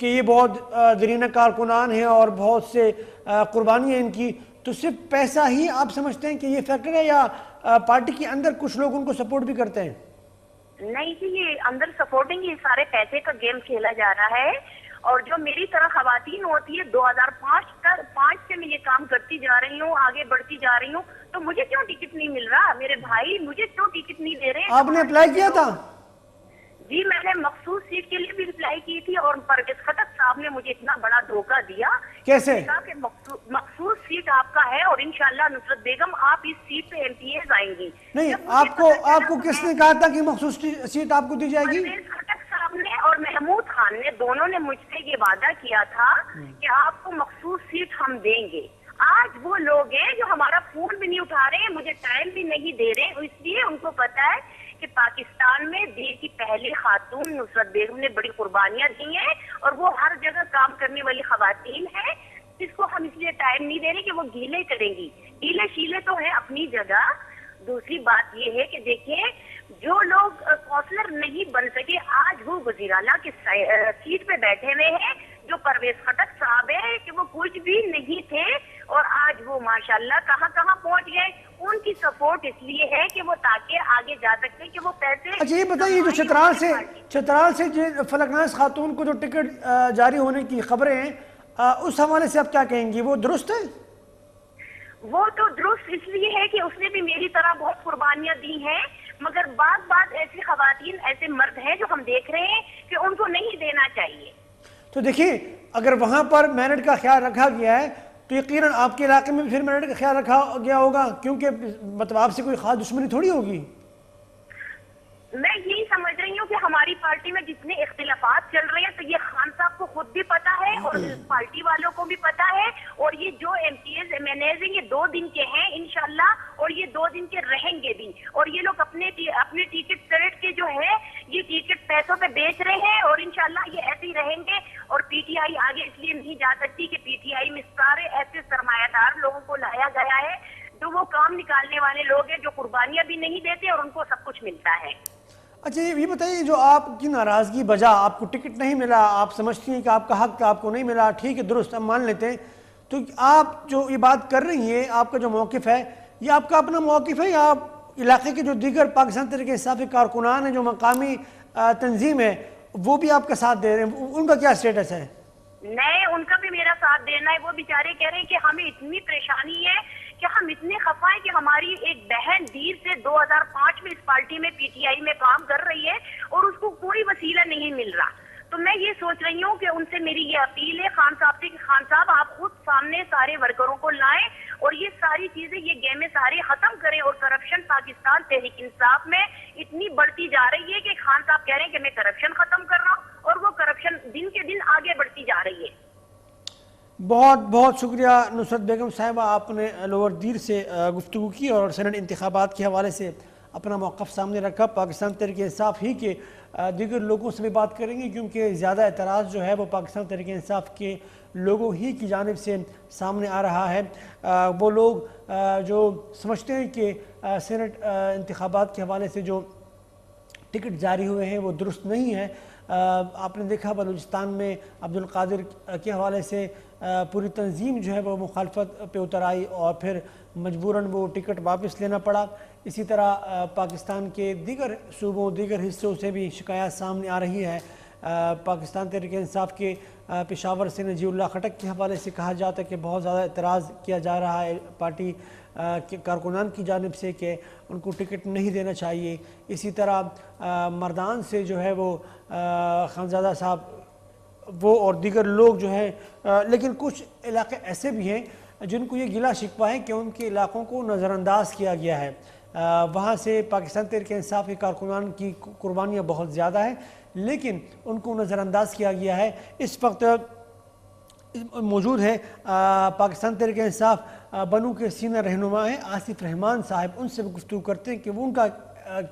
یہ بہت دیرینہ کارکنان ہیں اور بہت سے قربانی ہیں ان کی؟ تو صرف پیسہ ہی آپ سمجھتے ہیں کہ یہ فیکٹر ہے، یا پارٹی کے اندر کچھ لوگ ان کو سپورٹ بھی کرتے ہیں؟ نہیں جی، یہ اندر سپورٹنگ، یہ سارے پیسے کا گیم کھیلا جا رہا ہے. اور جو میری طرح خواتین ہوتی ہے 2005 سے میں یہ کام کرتی جا رہی ہوں، آگے بڑھتی جا رہی ہوں، تو مجھے کیوں ٹکٹ نہیں مل رہا؟ میرے بھائی مجھے کیوں ٹکٹ نہیں دے رہے؟ آپ نے اپلائی کیا تھا؟ جی میں نے مخصوص سیٹ کے لیے بھی اپلائی کی تھی، اور پرویز خٹک صاحب نے مجھے اتنا بڑا دھوکہ دیا. کیسے؟ کہ مخصوص سیٹ آپ کا ہے، اور انشاءاللہ نصرت بیگم آپ اس سیٹ پہ MPs آئیں گی. نہیں، آپ کو کس نے کہا تھا کہ مخصوص سیٹ آپ کو دی جائے گی؟ پرویز خٹک صاحب نے اور محمود خان نے، دونوں نے مجھ سے یہ وعدہ کیا تھا کہ آپ کو مخصوص سیٹ ہم دیں گے. آج وہ لوگ ہیں جو ہمارا فون بھی نہیں اٹھا رہے ہیں، مجھے ٹائم بھی نہیں دے رہے، اس لیے ان کو پتا ہے کہ پاکستان میں دیر کی پہلی خاتون نصرت بیگم نے بڑی قربانیاں دی ہیں، اور وہ ہر جگہ کام کرنے والی خواتین ہیں، جس کو ہم اس لیے ٹائم نہیں دے رہے کہ وہ گیلے کریں گی. گیلے شیلے تو ہیں اپنی جگہ. دوسری بات یہ ہے کہ دیکھیں جو لوگ کونسلر نہیں بن سکے آج وہ وزیراعلیٰ کی سیٹ پہ بیٹھے ہوئے ہیں، جو پرویز خٹک صاحب ہے کہ وہ کچھ بھی نہیں تھے اور آج وہ ماشاءاللہ کہاں کہاں پہنچ گئے. ان کی سپورٹ اس لیے ہے کہ وہ تاکہ آگے جا سکتے کہ وہ پیسے. اچھا یہ بتائیے جو چترال سے فلکناز خاتون کو جو ٹکٹ جاری ہونے کی خبریں ہیں، اس حوالے سے آپ کیا کہیں گی؟ وہ درست ہے؟ وہ تو درست اس لیے ہے کہ اس نے بھی میری طرح بہت قربانیاں دی ہیں، مگر بعض ایسی خواتین، ایسے مرد ہیں جو ہم دیکھ رہے ہیں کہ ان کو نہیں دینا چاہیے. تو دیکھیں اگر وہاں پر میرٹ کا خیال رکھا گیا ہے تو یقیناً آپ کے علاقے میں پھر میرٹ کا خیال رکھا گیا ہوگا، کیونکہ مطلب آپ سے کوئی خاص دشمنی تھوڑی ہوگی. میں یہی سمجھ رہی ہوں کہ ہماری پارٹی میں جتنے اختلافات چل رہے ہیں تو یہ خان صاحب کو خود بھی پتا ہے اور پارٹی والوں کو بھی پتا ہے، اور یہ جو MPAs MNAs ہیں یہ 2 دن کے ہیں انشاءاللہ، اور یہ 2 دن کے رہیں گے بھی، اور یہ لوگ اپنے ٹکٹ سرٹ کے جو ہے یہ ٹکٹ پیسوں پہ بیچ رہے ہیں، اور انشاءاللہ یہ ایسے ہی رہیں گے. اور پی ٹی آئی آگے اس لیے نہیں جا سکتی کہ پی ٹی آئی میں سارے ایسے سرمایہ دار لوگوں کو لایا گیا ہے جو وہ کام نکالنے والے لوگ ہیں، جو قربانیاں بھی نہیں دیتے اور ان کو سب کچھ ملتا ہے. اچھا یہ بتائیے، جو آپ کی ناراضگی بجا، آپ کو ٹکٹ نہیں ملا، آپ سمجھتی ہیں کہ آپ کا حق تھا، آپ کو نہیں ملا، ٹھیک ہے درست ہم مان لیتے ہیں، تو آپ جو یہ بات کر رہی ہیں، آپ کا جو موقف ہے یہ آپ کا اپنا موقف ہے یا آپ علاقے کے جو دیگر پاکستان تحریک انصاف کے کارکنان ہیں، جو مقامی تنظیم ہے، وہ بھی آپ کا ساتھ دے رہے ہیں، ان کا کیا اسٹیٹس ہے؟ نہیں، ان کا بھی میرا ساتھ دینا ہے. وہ بیچارے کہہ رہے ہیں کہ ہمیں اتنی پریشانی ہے کہ ہم اتنے خفا ہیں کہ ہماری ایک بہن دیر سے 2005 میں اس پارٹی میں پی ٹی آئی میں کام کر رہی ہے اور اس کو کوئی وسیلہ نہیں مل رہا. تو میں یہ سوچ رہی ہوں کہ ان سے میری یہ اپیل ہے خان صاحب سے کہ خان صاحب آپ خود سامنے سارے ورکروں کو لائیں اور یہ ساری چیزیں، یہ گیمیں سارے ختم کریں. اور کرپشن پاکستان تحریک انصاف میں اتنی بڑھتی جا رہی ہے کہ خان صاحب کہہ رہے ہیں کہ میں کرپشن ختم کر رہا ہوں اور وہ کرپشن دن کے دن آگے بڑھتی جا رہی ہے. بہت بہت شکریہ نصرت بیگم صاحبہ، آپ نے لوور دیر سے گفتگو کی اور سینٹ انتخابات کے حوالے سے اپنا موقف سامنے رکھا. پاکستان تحریک انصاف ہی کے دیگر لوگوں سے بھی بات کریں گے، کیونکہ زیادہ اعتراض جو ہے وہ پاکستان تحریک انصاف کے لوگوں ہی کی جانب سے سامنے آ رہا ہے. وہ لوگ جو سمجھتے ہیں کہ سینٹ انتخابات کے حوالے سے جو ٹکٹ جاری ہوئے ہیں وہ درست نہیں ہے. آپ نے دیکھا بلوچستان میں عبدالقادر کے حوالے سے پوری تنظیم جو ہے وہ مخالفت پہ اتر آئی اور پھر مجبوراً وہ ٹکٹ واپس لینا پڑا. اسی طرح پاکستان کے دیگر صوبوں، دیگر حصوں سے بھی شکایات سامنے آ رہی ہے. پاکستان تحریک انصاف کے پشاور سے نجی اللہ خٹک کے حوالے سے کہا جاتا ہے کہ بہت زیادہ اعتراض کیا جا رہا ہے پارٹی کے کارکنان کی جانب سے کہ ان کو ٹکٹ نہیں دینا چاہیے. اسی طرح مردان سے جو ہے وہ خانزادہ صاحب وہ اور دیگر لوگ جو ہیں، لیکن کچھ علاقے ایسے بھی ہیں جن کو یہ گلہ شکوہ ہے کہ ان کے علاقوں کو نظر انداز کیا گیا ہے. وہاں سے پاکستان تحریک انصاف کے کارکنان کی قربانیاں بہت زیادہ ہیں لیکن ان کو نظر انداز کیا گیا ہے. اس وقت موجود ہے پاکستان تحریک انصاف بنو کے سینئر رہنما ہیں آصف رحمان صاحب. ان سے گفتگو کرتے ہیں کہ وہ ان کا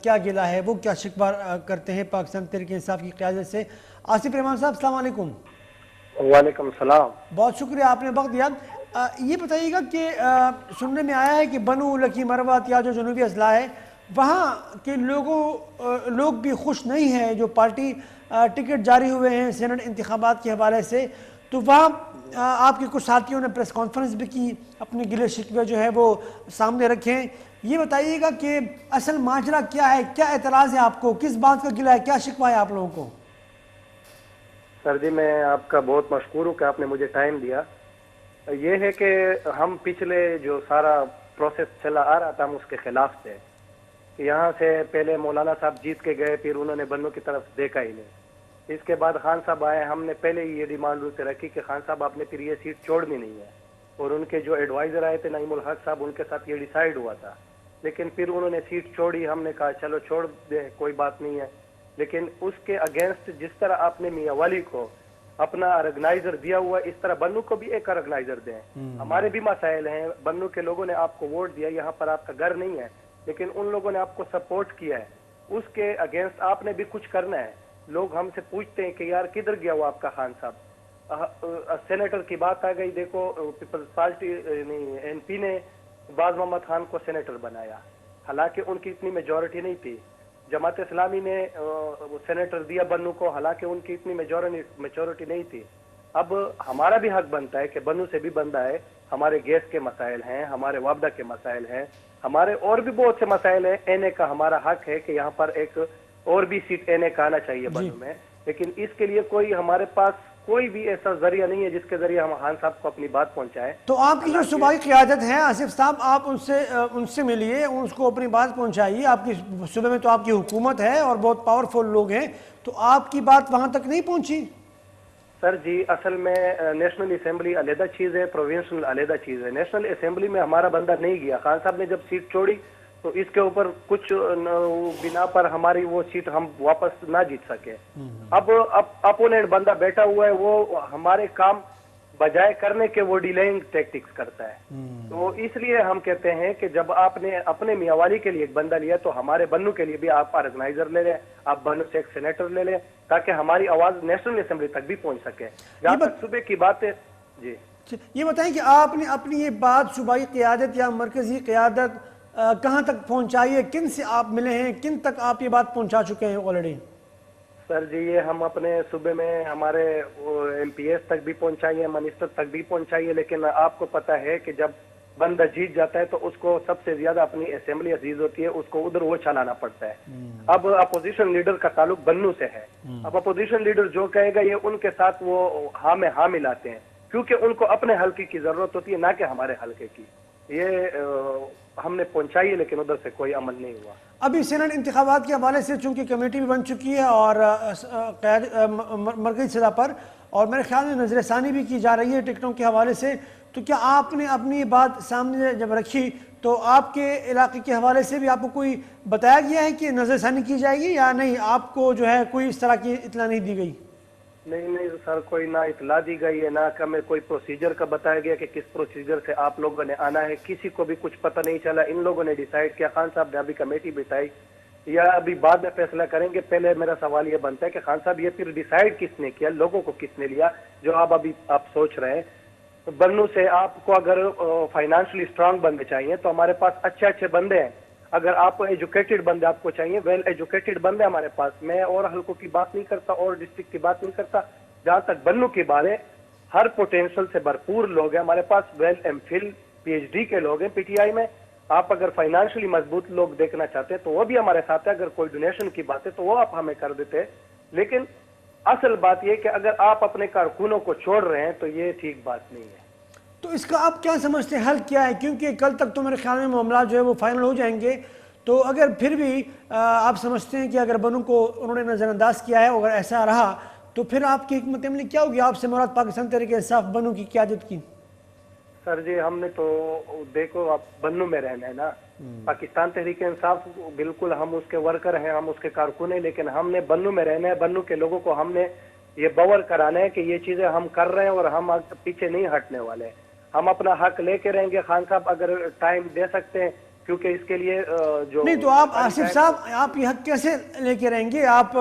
کیا گلہ ہے، وہ کیا شکوہ کرتے ہیں پاکستان تحریک انصاف کی قیادت سے. آصف رحمان صاحب السلام علیکم. وعلیکم السلام. بہت شکریہ آپ نے وقت دیا. یہ بتائیے گا کہ سننے میں آیا ہے کہ بنو لکی مروت یا جو جنوبی اضلاع ہے وہاں کے لوگ بھی خوش نہیں ہیں جو پارٹی ٹکٹ جاری ہوئے ہیں سینٹ انتخابات کے حوالے سے. تو وہاں آپ کے کچھ ساتھیوں نے پریس کانفرنس بھی کی، اپنے گلے شکوے جو ہے وہ سامنے رکھیں. یہ بتائیے گا کہ اصل ماجرا کیا ہے، کیا اعتراض ہے آپ کو، کس بات کا گلہ ہے، کیا شکوہ ہے آپ لوگوں کو؟ سر جی میں آپ کا بہت مشکور ہوں کہ آپ نے مجھے ٹائم دیا. یہ ہے کہ ہم پچھلے جو سارا پروسیس چلا آ رہا تھا ہم اس کے خلاف تھے. یہاں سے پہلے مولانا صاحب جیت کے گئے، پھر انہوں نے بنو کی طرف دیکھا ہی نہیں. اس کے بعد خان صاحب آئے، ہم نے پہلے ہی یہ ڈیمانڈ ان سے رکھی کہ خان صاحب آپ نے پھر یہ سیٹ چھوڑنی نہیں ہے. اور ان کے جو ایڈوائزر آئے تھے نعیم الحق صاحب، ان کے ساتھ یہ ڈیسائیڈ ہوا تھا. لیکن پھر انہوں نے سیٹ چھوڑی. ہم نے کہا چلو چھوڑ دیں کوئی بات نہیں ہے. لیکن اس کے اگینسٹ جس طرح آپ نے میاں والی کو اپنا آرگنائزر دیا ہوا، اس طرح بنو کو بھی ایک آرگنائزر دیں. ہمارے بھی مسائل ہیں، بنو کے لوگوں نے آپ کو ووٹ دیا، یہاں پر آپ کا گھر نہیں ہے لیکن ان لوگوں نے آپ کو سپورٹ کیا ہے، اس کے اگینسٹ آپ نے بھی کچھ کرنا ہے. لوگ ہم سے پوچھتے ہیں کہ یار کدھر گیا ہوا آپ کا خان صاحب. سینیٹر کی بات آ گئی، دیکھو پیپلز پارٹی این پی نے باز محمد خان کو سینیٹر بنایا، حالانکہ ان کی اتنی میجورٹی نہیں تھی. جماعت اسلامی نے سینیٹر دیا بنو کو، حالانکہ ان کی اتنی میجورٹی نہیں تھی. اب ہمارا بھی حق بنتا ہے کہ بنو سے بھی بندہ ہے. ہمارے گیس کے مسائل ہیں، ہمارے وابدہ کے مسائل ہیں، ہمارے اور بھی بہت سے مسائل ہیں. اینے کا ہمارا حق ہے کہ یہاں پر ایک اور بھی سیٹ اینے کا آنا چاہیے بنو میں. لیکن اس کے لیے کوئی ہمارے پاس کوئی بھی ایسا ذریعہ نہیں ہے جس کے ذریعے ہم خان صاحب کو اپنی بات پہنچائیں. تو آپ کی جو صوبائی قیادت ہے آصف صاحب، آپ ان سے ملیے، اس کو اپنی بات پہنچائیے. آپ کی صوبے میں تو آپ کی حکومت ہے اور بہت پاورفل لوگ ہیں، تو آپ کی بات وہاں تک نہیں پہنچی؟ سر جی اصل میں نیشنل اسمبلی علیحدہ چیز ہے، پروونشنل علیحدہ چیز ہے. نیشنل اسمبلی میں ہمارا بندہ نہیں گیا. خان صاحب نے جب سیٹ چھوڑی تو اس کے اوپر کچھ بنا پر ہماری وہ سیٹ ہم واپس نہ جیت سکے. اب اپوننٹ بندہ بیٹھا ہوا ہے, وہ ہمارے کام بجائے کرنے کے وہ ڈیلینگ ٹیکٹکس کرتا ہے. تو اس لیے ہم کہتے ہیں کہ جب آپ نے اپنے میاں والی کے لیے ایک بندہ لیا تو ہمارے بنو کے لیے بھی آپ آرگنائزر لے لیں, آپ بنو سے ایک سینیٹر لے لیں, تاکہ ہماری آواز نیشنل اسمبلی تک بھی پہنچ سکے. جہاں تک صوبے کی بات ہے, جی یہ بتائیں کہ آپ نے اپنی یہ بات صوبائی قیادت یا مرکزی قیادت کہاں تک پہنچائی ہے, کن سے آپ ملے ہیں, کن تک آپ یہ بات پہنچا چکے ہیں آلریڈی؟ سر جی یہ ہم اپنے صوبے میں ہمارے ایم پی ایس تک بھی پہنچائیے, منسٹر تک بھی پہنچائیے, لیکن آپ کو پتہ ہے کہ جب بندہ جیت جاتا ہے تو اس کو سب سے زیادہ اپنی اسمبلی عزیز ہوتی ہے, اس کو ادھر وہ چلانا پڑتا ہے. اب اپوزیشن لیڈر کا تعلق بنو سے ہے. اب اپوزیشن لیڈر جو کہے گا یہ ان کے ساتھ وہ ہاں میں ہاں ملاتے ہیں, کیونکہ ان کو اپنے حلقے کی ضرورت ہوتی ہے, نہ کہ ہمارے حلقے کی. یہ ہم نے پہنچائی ہے لیکن ادھر سے کوئی عمل نہیں ہوا. ابھی سینٹ انتخابات کے حوالے سے چونکہ کمیٹی بھی بن چکی ہے اور مرکزی سطح پر, اور میرے خیال میں نظر ثانی بھی کی جا رہی ہے ٹکٹوں کے حوالے سے, تو کیا آپ نے اپنی بات سامنے جب رکھی تو آپ کے علاقے کے حوالے سے بھی آپ کو کوئی بتایا گیا ہے کہ نظر ثانی کی جائے گی یا نہیں؟ آپ کو جو ہے کوئی اس طرح کی اطلاع نہیں دی گئی؟ نہیں سر, کوئی نہ اطلاع دی گئی ہے, نہ ہمیں کوئی پروسیجر کا بتایا گیا کہ کس پروسیجر سے آپ لوگوں نے آنا ہے. کسی کو بھی کچھ پتہ نہیں چلا. ان لوگوں نے ڈیسائیڈ کیا, خان صاحب نے ابھی کمیٹی بٹھائی یا ابھی بعد میں فیصلہ کریں گے. پہلے میرا سوال یہ بنتا ہے کہ خان صاحب یہ پھر ڈیسائیڈ کس نے کیا, لوگوں کو کس نے لیا, جو آپ سوچ رہے ہیں. بنو سے آپ کو اگر فائنانشلی اسٹرانگ بندے چاہیے تو ہمارے پاس اچھے بندے ہیں. اگر آپ ایجوکیٹڈ بندے آپ کو چاہیے, ویل ایجوکیٹڈ بندے ہمارے پاس. میں اور حلقوں کی بات نہیں کرتا اور ڈسٹرکٹ کی بات نہیں کرتا. جہاں تک بنو کی بات ہے, ہر پوٹینشل سے بھرپور لوگ ہیں ہمارے پاس. Well M Phil P H D کے لوگ ہیں پی ٹی آئی میں. آپ اگر فائنانشلی مضبوط لوگ دیکھنا چاہتے ہیں تو وہ بھی ہمارے ساتھ ہے. اگر کوئی ڈونیشن کی بات ہے تو وہ آپ ہمیں کر دیتے ہیں. لیکن اصل بات یہ کہ اگر آپ اپنے کارکنوں کو چھوڑ رہے ہیں تو یہ ٹھیک بات نہیں ہے. تو اس کا آپ کیا سمجھتے ہیں, حل کیا ہے؟ کیونکہ کل تک تو میرے خیال میں معاملات جو ہے وہ فائنل ہو جائیں گے. تو اگر پھر بھی آپ سمجھتے ہیں کہ اگر بنو کو انہوں نے نظر انداز کیا ہے, اگر ایسا رہا تو پھر آپ کی حکمت عملی کیا ہوگی؟ آپ سے مراد پاکستان تحریک انصاف بنو کی قیادت کی. سر جی ہم نے تو دیکھو آپ بنو میں رہنا ہے نا. پاکستان تحریک انصاف بالکل ہم اس کے ورکر ہیں, ہم اس کے کارکن ہیں, لیکن ہم نے بنو میں رہنا ہے. بنو کے لوگوں کو ہم نے یہ باور کرانا ہے کہ یہ چیزیں ہم کر رہے ہیں اور ہم پیچھے نہیں ہٹنے والے. ہم اپنا حق لے کے رہیں گے. خان صاحب اگر ٹائم دے سکتے ہیں, کیونکہ اس کے لیے جو نہیں تو آپ آصف صاحب آپ یہ حق کیسے لے کے رہیں گے؟ آپ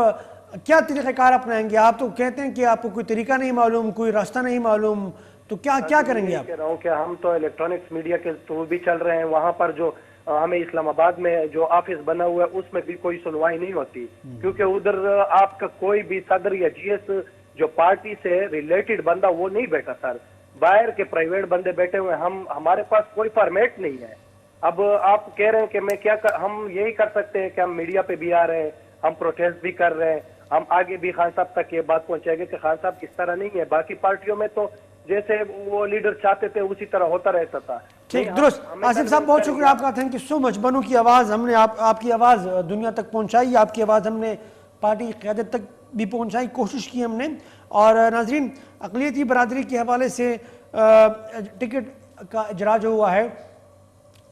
کیا طریقہ کار اپنائیں گے؟ آپ تو کہتے ہیں کہ آپ کو کوئی طریقہ نہیں معلوم, کوئی راستہ نہیں معلوم, تو کیا کریں گے آپ؟ کہہ رہا ہوں کہ ہم تو الیکٹرانکس میڈیا کے تھرو بھی چل رہے ہیں. وہاں پر جو ہمیں اسلام آباد میں جو آفس بنا ہوا ہے اس میں بھی کوئی سنوائی نہیں ہوتی, کیونکہ ادھر آپ کا کوئی بھی صدر یا جی ایس جو پارٹی سے ریلیٹڈ بندہ وہ نہیں بیٹھا سر. باہر کے پرائیویٹ بندے بیٹھے ہوئے, ہمارے پاس کوئی فارمیٹ نہیں ہے. اب آپ کہہ رہے ہیں کہ میں ہم یہی کر سکتے ہیں کہ ہم میڈیا پہ بھی آ رہے ہیں, ہم پروٹیسٹ بھی کر رہے ہیں, ہم آگے بھی خان صاحب تک یہ بات پہنچائیں گے کہ خان صاحب اس طرح نہیں ہے. باقی پارٹیوں میں تو جیسے وہ لیڈر چاہتے تھے اسی طرح ہوتا رہتا تھا. ٹھیک, درست. آصف صاحب بہت شکریہ آپ کا, تھینک یو سو مچ. بنو کی آواز ہم نے آپ کی آواز دنیا تک پہنچائی, آپ کی آواز ہم نے پارٹی قیادت تک بھی پہنچائی, کوشش کی ہم نے. اور ناظرین, اقلیتی برادری کے حوالے سے ٹکٹ کا اجرا جو ہوا ہے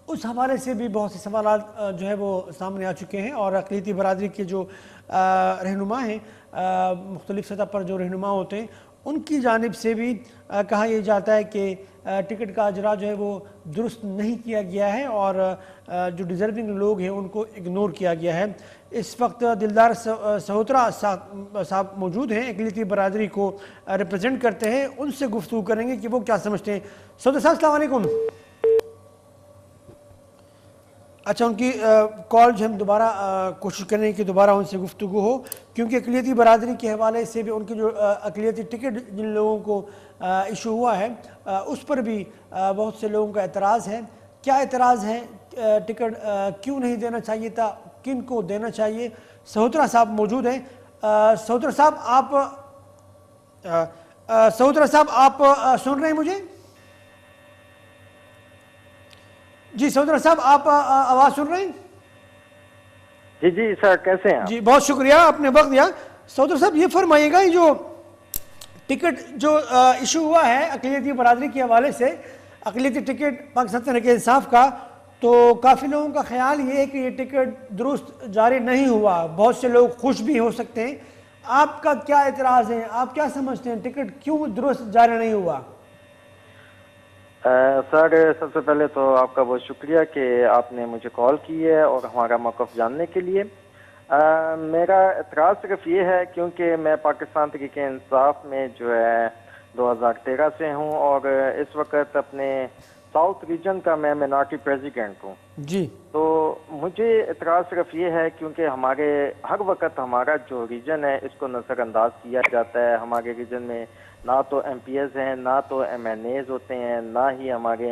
اس حوالے سے بھی بہت سے سوالات جو ہے وہ سامنے آ چکے ہیں, اور اقلیتی برادری کے جو رہنما ہیں, مختلف سطح پر جو رہنما ہوتے ہیں, ان کی جانب سے بھی کہا یہ جاتا ہے کہ ٹکٹ کا اجرا جو ہے وہ درست نہیں کیا گیا ہے, اور جو ڈیزرونگ لوگ ہیں ان کو اگنور کیا گیا ہے. اس وقت دلدار سہوترا صاحب موجود ہیں, اقلیتی برادری کو ریپرزینٹ کرتے ہیں. ان سے گفتگو کریں گے کہ وہ کیا سمجھتے ہیں. سہوترا صاحب السلام علیکم. اچھا, ان کی کال جو ہم دوبارہ کوشش کریں کہ دوبارہ ان سے گفتگو ہو, کیونکہ اقلیتی برادری کے حوالے سے بھی ان کے جو اقلیتی ٹکٹ جن لوگوں کو ایشو ہوا ہے اس پر بھی بہت سے لوگوں کا اعتراض ہے. کیا اعتراض ہے؟ ٹکٹ کیوں نہیں دینا چاہیے تھا, کن کو دینا چاہیے؟ سہوترا صاحب موجود ہیں. سہوترا صاحب آپ سن رہے ہیں مجھے؟ جی سہوترا صاحب آپ آواز سن رہے ہیں؟ جی سر, کیسے ہیں؟ جی بہت شکریہ, آپ نے وقت دیا. سہوترا صاحب یہ فرمائیے گا, یہ جو ٹکٹ جو ایشو ہوا ہے اقلیتی برادری کے حوالے سے, اقلیتی ٹکٹ پاکستان تحریک انصاف کا, تو کافی لوگوں کا خیال یہ ہے کہ یہ ٹکٹ درست جاری نہیں ہوا، بہت سے لوگ خوش بھی ہو سکتے ہیں، آپ کا کیا اعتراض ہے؟ آپ کیا سمجھتے ہیں ٹکٹ کیوں درست جاری نہیں ہوا؟ سر سب سے پہلے تو آپ کا بہت شکریہ کہ آپ نے مجھے کال کی ہے اور ہمارا موقف جاننے کے لیے۔ میرا اعتراض صرف یہ ہے کیونکہ میں پاکستان تحریک انصاف میں جو ہے 2013 سے ہوں اور اس وقت اپنے ساؤتھ ریجن کا میں مائنارٹی پریزیڈنٹ ہوں۔ جی، تو مجھے اعتراض صرف یہ ہے کیونکہ ہمارے ہر وقت ہمارا جو ریجن ہے اس کو نظر انداز کیا جاتا ہے۔ ہمارے ریجن میں نہ تو ایم پی ایز ہیں، نہ تو ایم این ایز ہوتے ہیں، نہ ہی ہمارے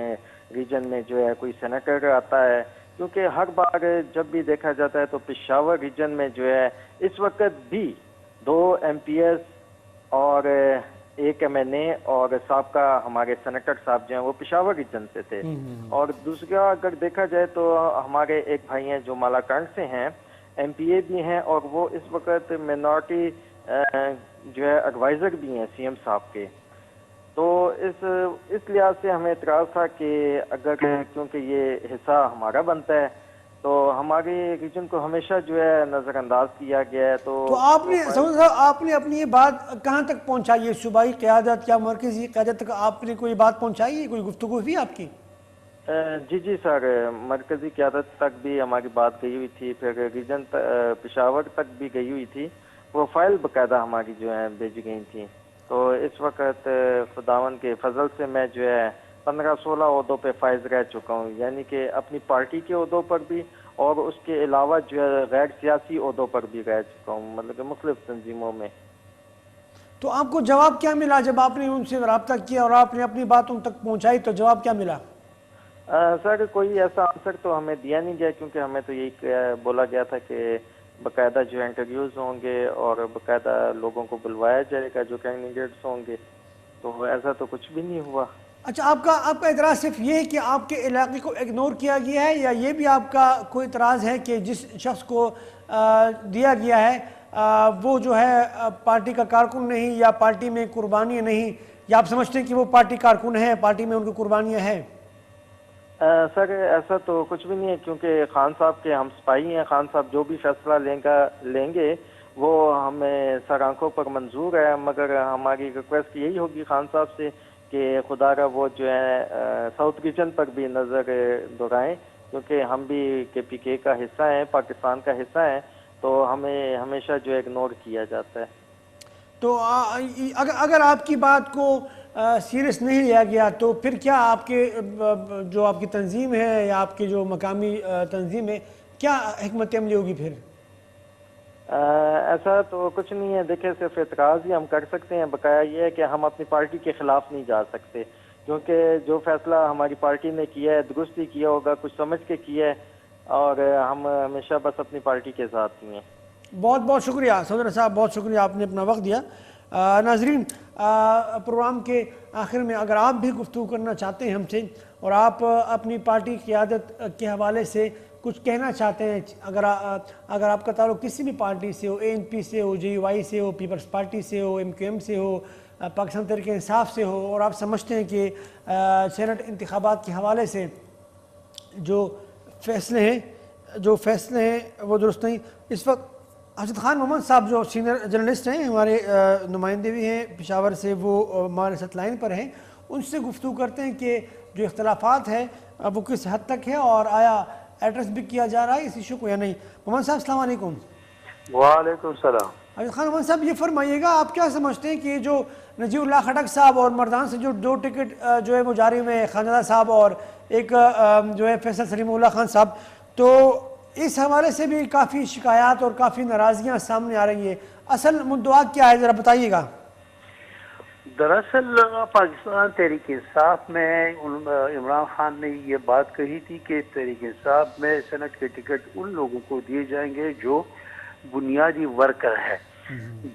ریجن میں جو ہے کوئی سینیٹر آتا ہے، کیونکہ ہر بار جب بھی دیکھا جاتا ہے تو پشاور ریجن میں جو ہے اس وقت بھی 2 ایم پی ایس اور ایک ایم این اے اور سابقہ ہمارے سینیٹر صاحب جو ہیں وہ پشاور ریجن سے تھے۔ اور دوسرا اگر دیکھا جائے تو ہمارے ایک بھائی ہیں جو مالاکنڈ سے ہیں، ایم پی اے بھی ہیں اور وہ اس وقت مائنارٹی جو ہے ایڈوائزر بھی ہیں سی ایم صاحب کے۔ تو اس لحاظ سے ہمیں اعتراض تھا کہ اگر کیونکہ یہ حصہ ہمارا بنتا ہے تو ہمارے ریجن کو ہمیشہ جو ہے نظر انداز کیا گیا ہے۔ تو آپ نے سعود صاحب آپ نے اپنی یہ بات کہاں تک پہنچائی ہے؟ صوبائی قیادت یا مرکزی قیادت تک آپ نے کوئی بات پہنچائی ہے؟ کوئی گفتگو ہوئی آپ کی؟ جی سر، مرکزی قیادت تک بھی ہماری بات گئی ہوئی تھی، پھر ریجن پشاور تک بھی گئی ہوئی تھی، پروفائل باقاعدہ ہماری جو ہے بھیجی گئی تھی۔ تو اس وقت خداوند کے فضل سے میں جو ہے 15-16 عہدوں پہ فائز رہ چکا ہوں، یعنی کہ اپنی پارٹی کے عہدوں پر بھی اور اس کے علاوہ جو ہے غیر سیاسی عہدوں پر بھی رہ چکا ہوں، مطلب کہ مختلف تنظیموں میں۔ تو آپ کو جواب کیا ملا جب آپ نے ان سے رابطہ کیا اور آپ نے اپنی بات ان تک پہنچائی تو جواب کیا ملا؟ سر کوئی ایسا آنسر تو ہمیں دیا نہیں گیا، کیونکہ ہمیں تو یہی بولا گیا تھا کہ باقاعدہ جو انٹرویوز ہوں گے اور باقاعدہ لوگوں کو بلوایا جائے گا جو کینڈیڈیٹس ہوں گے، تو ایسا تو کچھ بھی نہیں ہوا۔ اچھا، آپ کا اعتراض صرف یہ ہے کہ آپ کے علاقے کو اگنور کیا گیا ہے، یا یہ بھی آپ کا کوئی اعتراض ہے کہ جس شخص کو دیا گیا ہے وہ جو ہے پارٹی کا کارکن نہیں یا پارٹی میں قربانی نہیں، یا آپ سمجھتے ہیں کہ وہ پارٹی کارکن ہے، پارٹی میں ان کی قربانیاں ہیں؟ سر ایسا تو کچھ بھی نہیں ہے، کیونکہ خان صاحب کے ہم سپاہی ہیں۔ خان صاحب جو بھی فیصلہ لیں گے وہ ہمیں سر آنکھوں پر منظور ہے، مگر ہماری ریکویسٹ یہی ہوگی خان صاحب سے کہ خدا را وہ جو ہے ساؤتھ ریجن پر بھی نظر دہرائیں، کیونکہ ہم بھی کے پی کے کا حصہ ہیں، پاکستان کا حصہ ہیں، تو ہمیں ہمیشہ جو اگنور کیا جاتا ہے۔ تو اگر آپ کی بات کو سیریس نہیں لیا گیا تو پھر کیا آپ کے جو آپ کی تنظیم ہے یا آپ کی جو مقامی تنظیم ہے کیا حکمت عملی ہوگی پھر؟ ایسا تو کچھ نہیں ہے، دیکھیں صرف اعتراض ہی ہم کر سکتے ہیں، بقایا یہ ہے کہ ہم اپنی پارٹی کے خلاف نہیں جا سکتے، کیونکہ جو فیصلہ ہماری پارٹی نے کیا ہے درست ہی کیا ہوگا، کچھ سمجھ کے کیا ہے، اور ہم ہمیشہ بس اپنی پارٹی کے ساتھ ہی ہیں۔ بہت بہت شکریہ صدر صاحب، بہت شکریہ آپ نے اپنا وقت دیا۔ ناظرین، پروگرام کے آخر میں اگر آپ بھی گفتگو کرنا چاہتے ہیں ہم سے اور آپ اپنی پارٹی قیادت کے حوالے سے کچھ کہنا چاہتے ہیں، اگر آپ کا تعلق کسی بھی پارٹی سے ہو، اے این پی سے ہو، جے یو آئی سے ہو، پیپلز پارٹی سے ہو، ایم کیو ایم سے ہو، پاکستان تحریک انصاف سے ہو، اور آپ سمجھتے ہیں کہ سینٹ انتخابات کے حوالے سے جو فیصلے ہیں وہ درست نہیں، اس وقت حسد خان محمد صاحب جو سینئر جرنلسٹ ہیں، ہمارے نمائندے بھی ہیں پشاور سے، وہ ہمارے ساتھ لائن پر ہیں، ان سے گفتگو کرتے ہیں کہ جو اختلافات ہیں وہ کس حد تک ہے اور آیا ایڈریس بھی کیا جا رہا ہے اس ایشو کو یا نہیں۔ محمد صاحب السلام علیکم۔ وعلیکم السلام۔ حسد خان محمد صاحب یہ فرمائیے گا، آپ کیا سمجھتے ہیں کہ جو نذیر اللہ خٹک صاحب اور مردان سے جو 2 ٹکٹ جو ہے وہ جاری ہوئے، خانزادہ صاحب اور ایک جو ہے فیصل سلیم اللہ خان صاحب، تو اس حوالے سے بھی کافی شکایات اور کافی ناراضگیاں سامنے آ رہی ہیں، اصل مدعا کیا ہے ذرا بتائیے گا۔ دراصل پاکستان تحریک انصاف میں عمران خان نے یہ بات کہی تھی کہ تحریک انصاف میں سینٹ کے ٹکٹ ان لوگوں کو دیے جائیں گے جو بنیادی ورکر ہے۔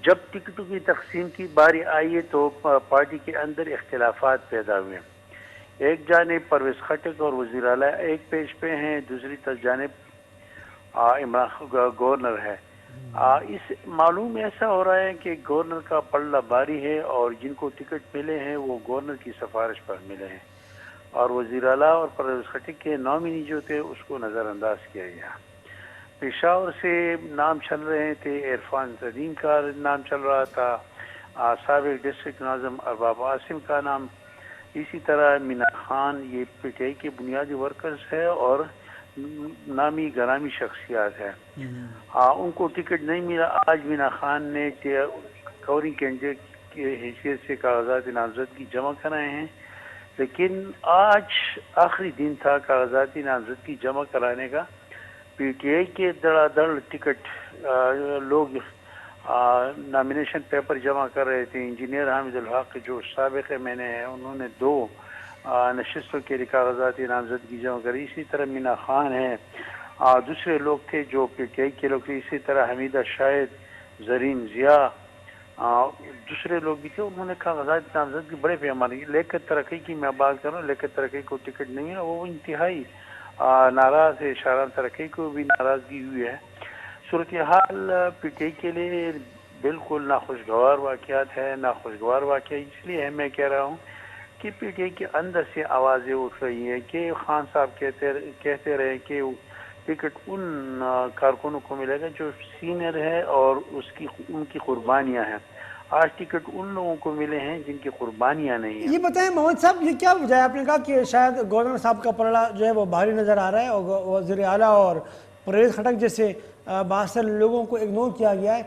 جب ٹکٹوں کی تقسیم کی باری آئی ہے تو پارٹی کے اندر اختلافات پیدا ہوئے، ایک جانب پرویز خٹک اور وزیر اعلیٰ ایک پیج پہ ہیں، دوسری جانب عمران گورنر ہے۔ اس معلوم ایسا ہو رہا ہے کہ گورنر کا پلڑا باری ہے اور جن کو ٹکٹ ملے ہیں وہ گورنر کی سفارش پر ملے ہیں۔ اور وزیر اعلیٰ اور پرویز خٹک کے نامنی جو تھے اس کو نظر انداز کیا گیا. پشاور سے نام چل رہے تھے، عرفان ندیم کا نام چل رہا تھا، سابق ڈسٹرکٹ ناظم ارباب عاصم کا نام، اسی طرح مینا خان، یہ پی ٹی آئی کے بنیادی ورکرز ہے اور نامی گرامی شخصیات ہے. ان کو ٹکٹ نہیں ملا. آج مینا خان نے کورنگ کینڈیڈیٹ کی حیثیت سے کاغذات نامزدگی جمع کرائے ہیں، لیکن آج آخری دن تھا کاغذات نامزدگی جمع کرانے کا. پی ٹی آئی کے دڑا دڑ ٹکٹ لوگ نامینیشن پیپر جمع کر رہے تھے. انجینئر حامد الحق جو سابق MNA ہیں، انہوں نے 2 نشستوں کے لیے کاغذات نامزدگی جمع کری. اسی طرح مینا خان ہے، دوسرے لوگ تھے جو پی ٹی آئی کے لوگ تھے، اسی طرح حمیدہ شاہد، زرین ضیاء، دوسرے لوگ بھی تھے. انہوں نے کاغذات نامزدگی بڑے پیمانے کی. لیاقت ترقی کی میں بات کروں، لیاقت ترقی کو ٹکٹ نہیں ہے، وہ انتہائی ناراض ہے. شاہراہ ترقی کو بھی ناراضگی ہوئی ہے. صورتحال پی ٹی آئی کے لیے بالکل ناخوشگوار واقعات ہے. ناخوشگوار واقعہ اس لیے ہے، میں کہہ رہا ہوں کہ پی ٹی آئی کے اندر سے آوازیں اٹھ رہی ہیں کہ خان صاحب کہتے رہے کہ ٹکٹ ان کارکنوں کو ملے گا جو سینئر ہے اور ان کی قربانیاں ہیں. آج ٹکٹ ان لوگوں کو ملے ہیں جن کی قربانیاں نہیں ہیں. یہ بتائیں محمد صاحب، یہ کیا وجہ ہے؟ آپ نے کہا کہ شاید گورنر صاحب کا پلڑا جو ہے وہ بھاری نظر آ رہا ہے اور وزیر اعلیٰ اور پرویز خٹک جیسے بااثر لوگوں کو اگنور کیا گیا ہے.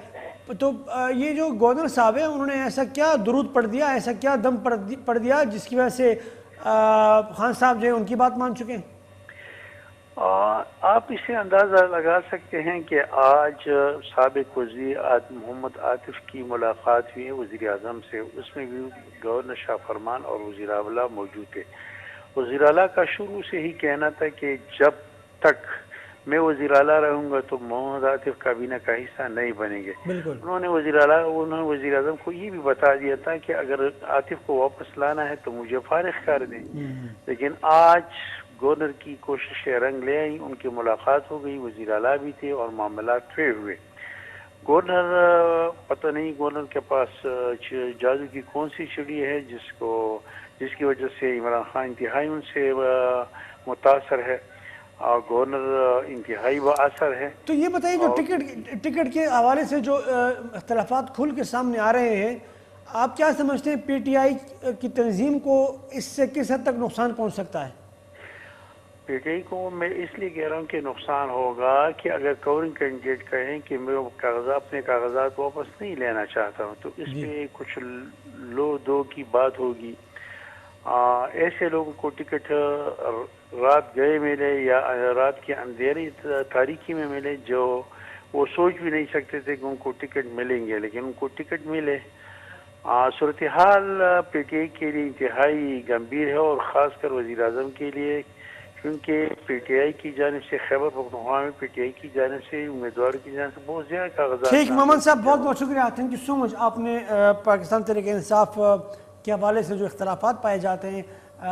تو یہ جو گورنر صاحب ہیں، انہوں نے ایسا کیا درود پڑھ دیا، ایسا کیا دم پڑھ دیا جس کی وجہ سے خان صاحب جو ہے ان کی بات مان چکے ہیں؟ آپ اسے اندازہ لگا سکتے ہیں کہ آج سابق وزیر محمد عاطف کی ملاقات ہوئی ہے وزیر اعظم سے. اس میں بھی گورنر شاہ فرمان اور وزیر اعلیٰ موجود تھے. وزیر اعلیٰ کا شروع سے ہی کہنا تھا کہ جب تک میں وزیر اعلیٰ رہوں گا تو محمد عاطف کابینہ کا حصہ نہیں بنیں گے. انہوں نے وزیر اعظم کو یہ بھی بتا دیا تھا کہ اگر عاطف کو واپس لانا ہے تو مجھے فارغ کر دیں. لیکن آج گورنر کی کوششیں رنگ لے آئی. ان کی ملاقات ہو گئی، وزیر اعلیٰ بھی تھے اور معاملات طے ہوئے. گورنر پتہ نہیں گورنر کے پاس جادو کی کون سی چڑی ہے جس کی وجہ سے عمران خان انتہائی ان سے متاثر ہے. گورنر انتہائی بااثر ہے. تو یہ بتائیے جو ٹکٹ کے حوالے سے جو اختلافات کھل کے سامنے آ رہے ہیں، آپ کیا سمجھتے ہیں پی ٹی آئی کی تنظیم کو اس سے کس حد تک نقصان پہنچ سکتا ہے؟ پی ٹی آئی کو میں اس لیے کہہ رہا ہوں کہ نقصان ہوگا کہ اگر کورنگ کینڈیڈیٹ کہیں کہ میں اپنے کاغذات واپس نہیں لینا چاہتا ہوں تو اس میں کچھ لو دو کی بات ہوگی. ایسے لوگوں کو ٹکٹ رات گئے ملے یا رات کے اندھیری تاریکی میں ملے جو وہ سوچ بھی نہیں سکتے تھے کہ ان کو ٹکٹ ملیں گے، لیکن ان کو ٹکٹ ملے. صورتحال پی ٹی آئی کے لیے انتہائی گمبھیر ہے اور خاص کر وزیر اعظم کے لیے، کیونکہ پی ٹی آئی کی جانب سے خیبر پختونخوا میں پی ٹی آئی کی جانب سے امیدوار کی جانب سے بہت زیادہ کاغذات. ٹھیک محمد صاحب، بہت بہت شکریہ، تھینک یو سو مچ. آپ نے پاکستان تحریک انصاف کے حوالے سے جو اختلافات پائے جاتے ہیں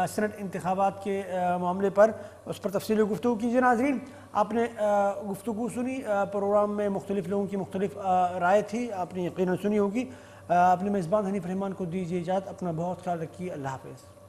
سینٹ انتخابات کے معاملے پر، اس پر تفصیلی گفتگو کیجیے. ناظرین، آپ نے گفتگو سنی، پروگرام میں مختلف لوگوں کی مختلف رائے تھی، آپ نے یقیناً سنی ہوگی. اپنے میزبان حنیف رحمان کو دیجیے اجازت. اپنا بہت خیال رکھیے. اللہ حافظ.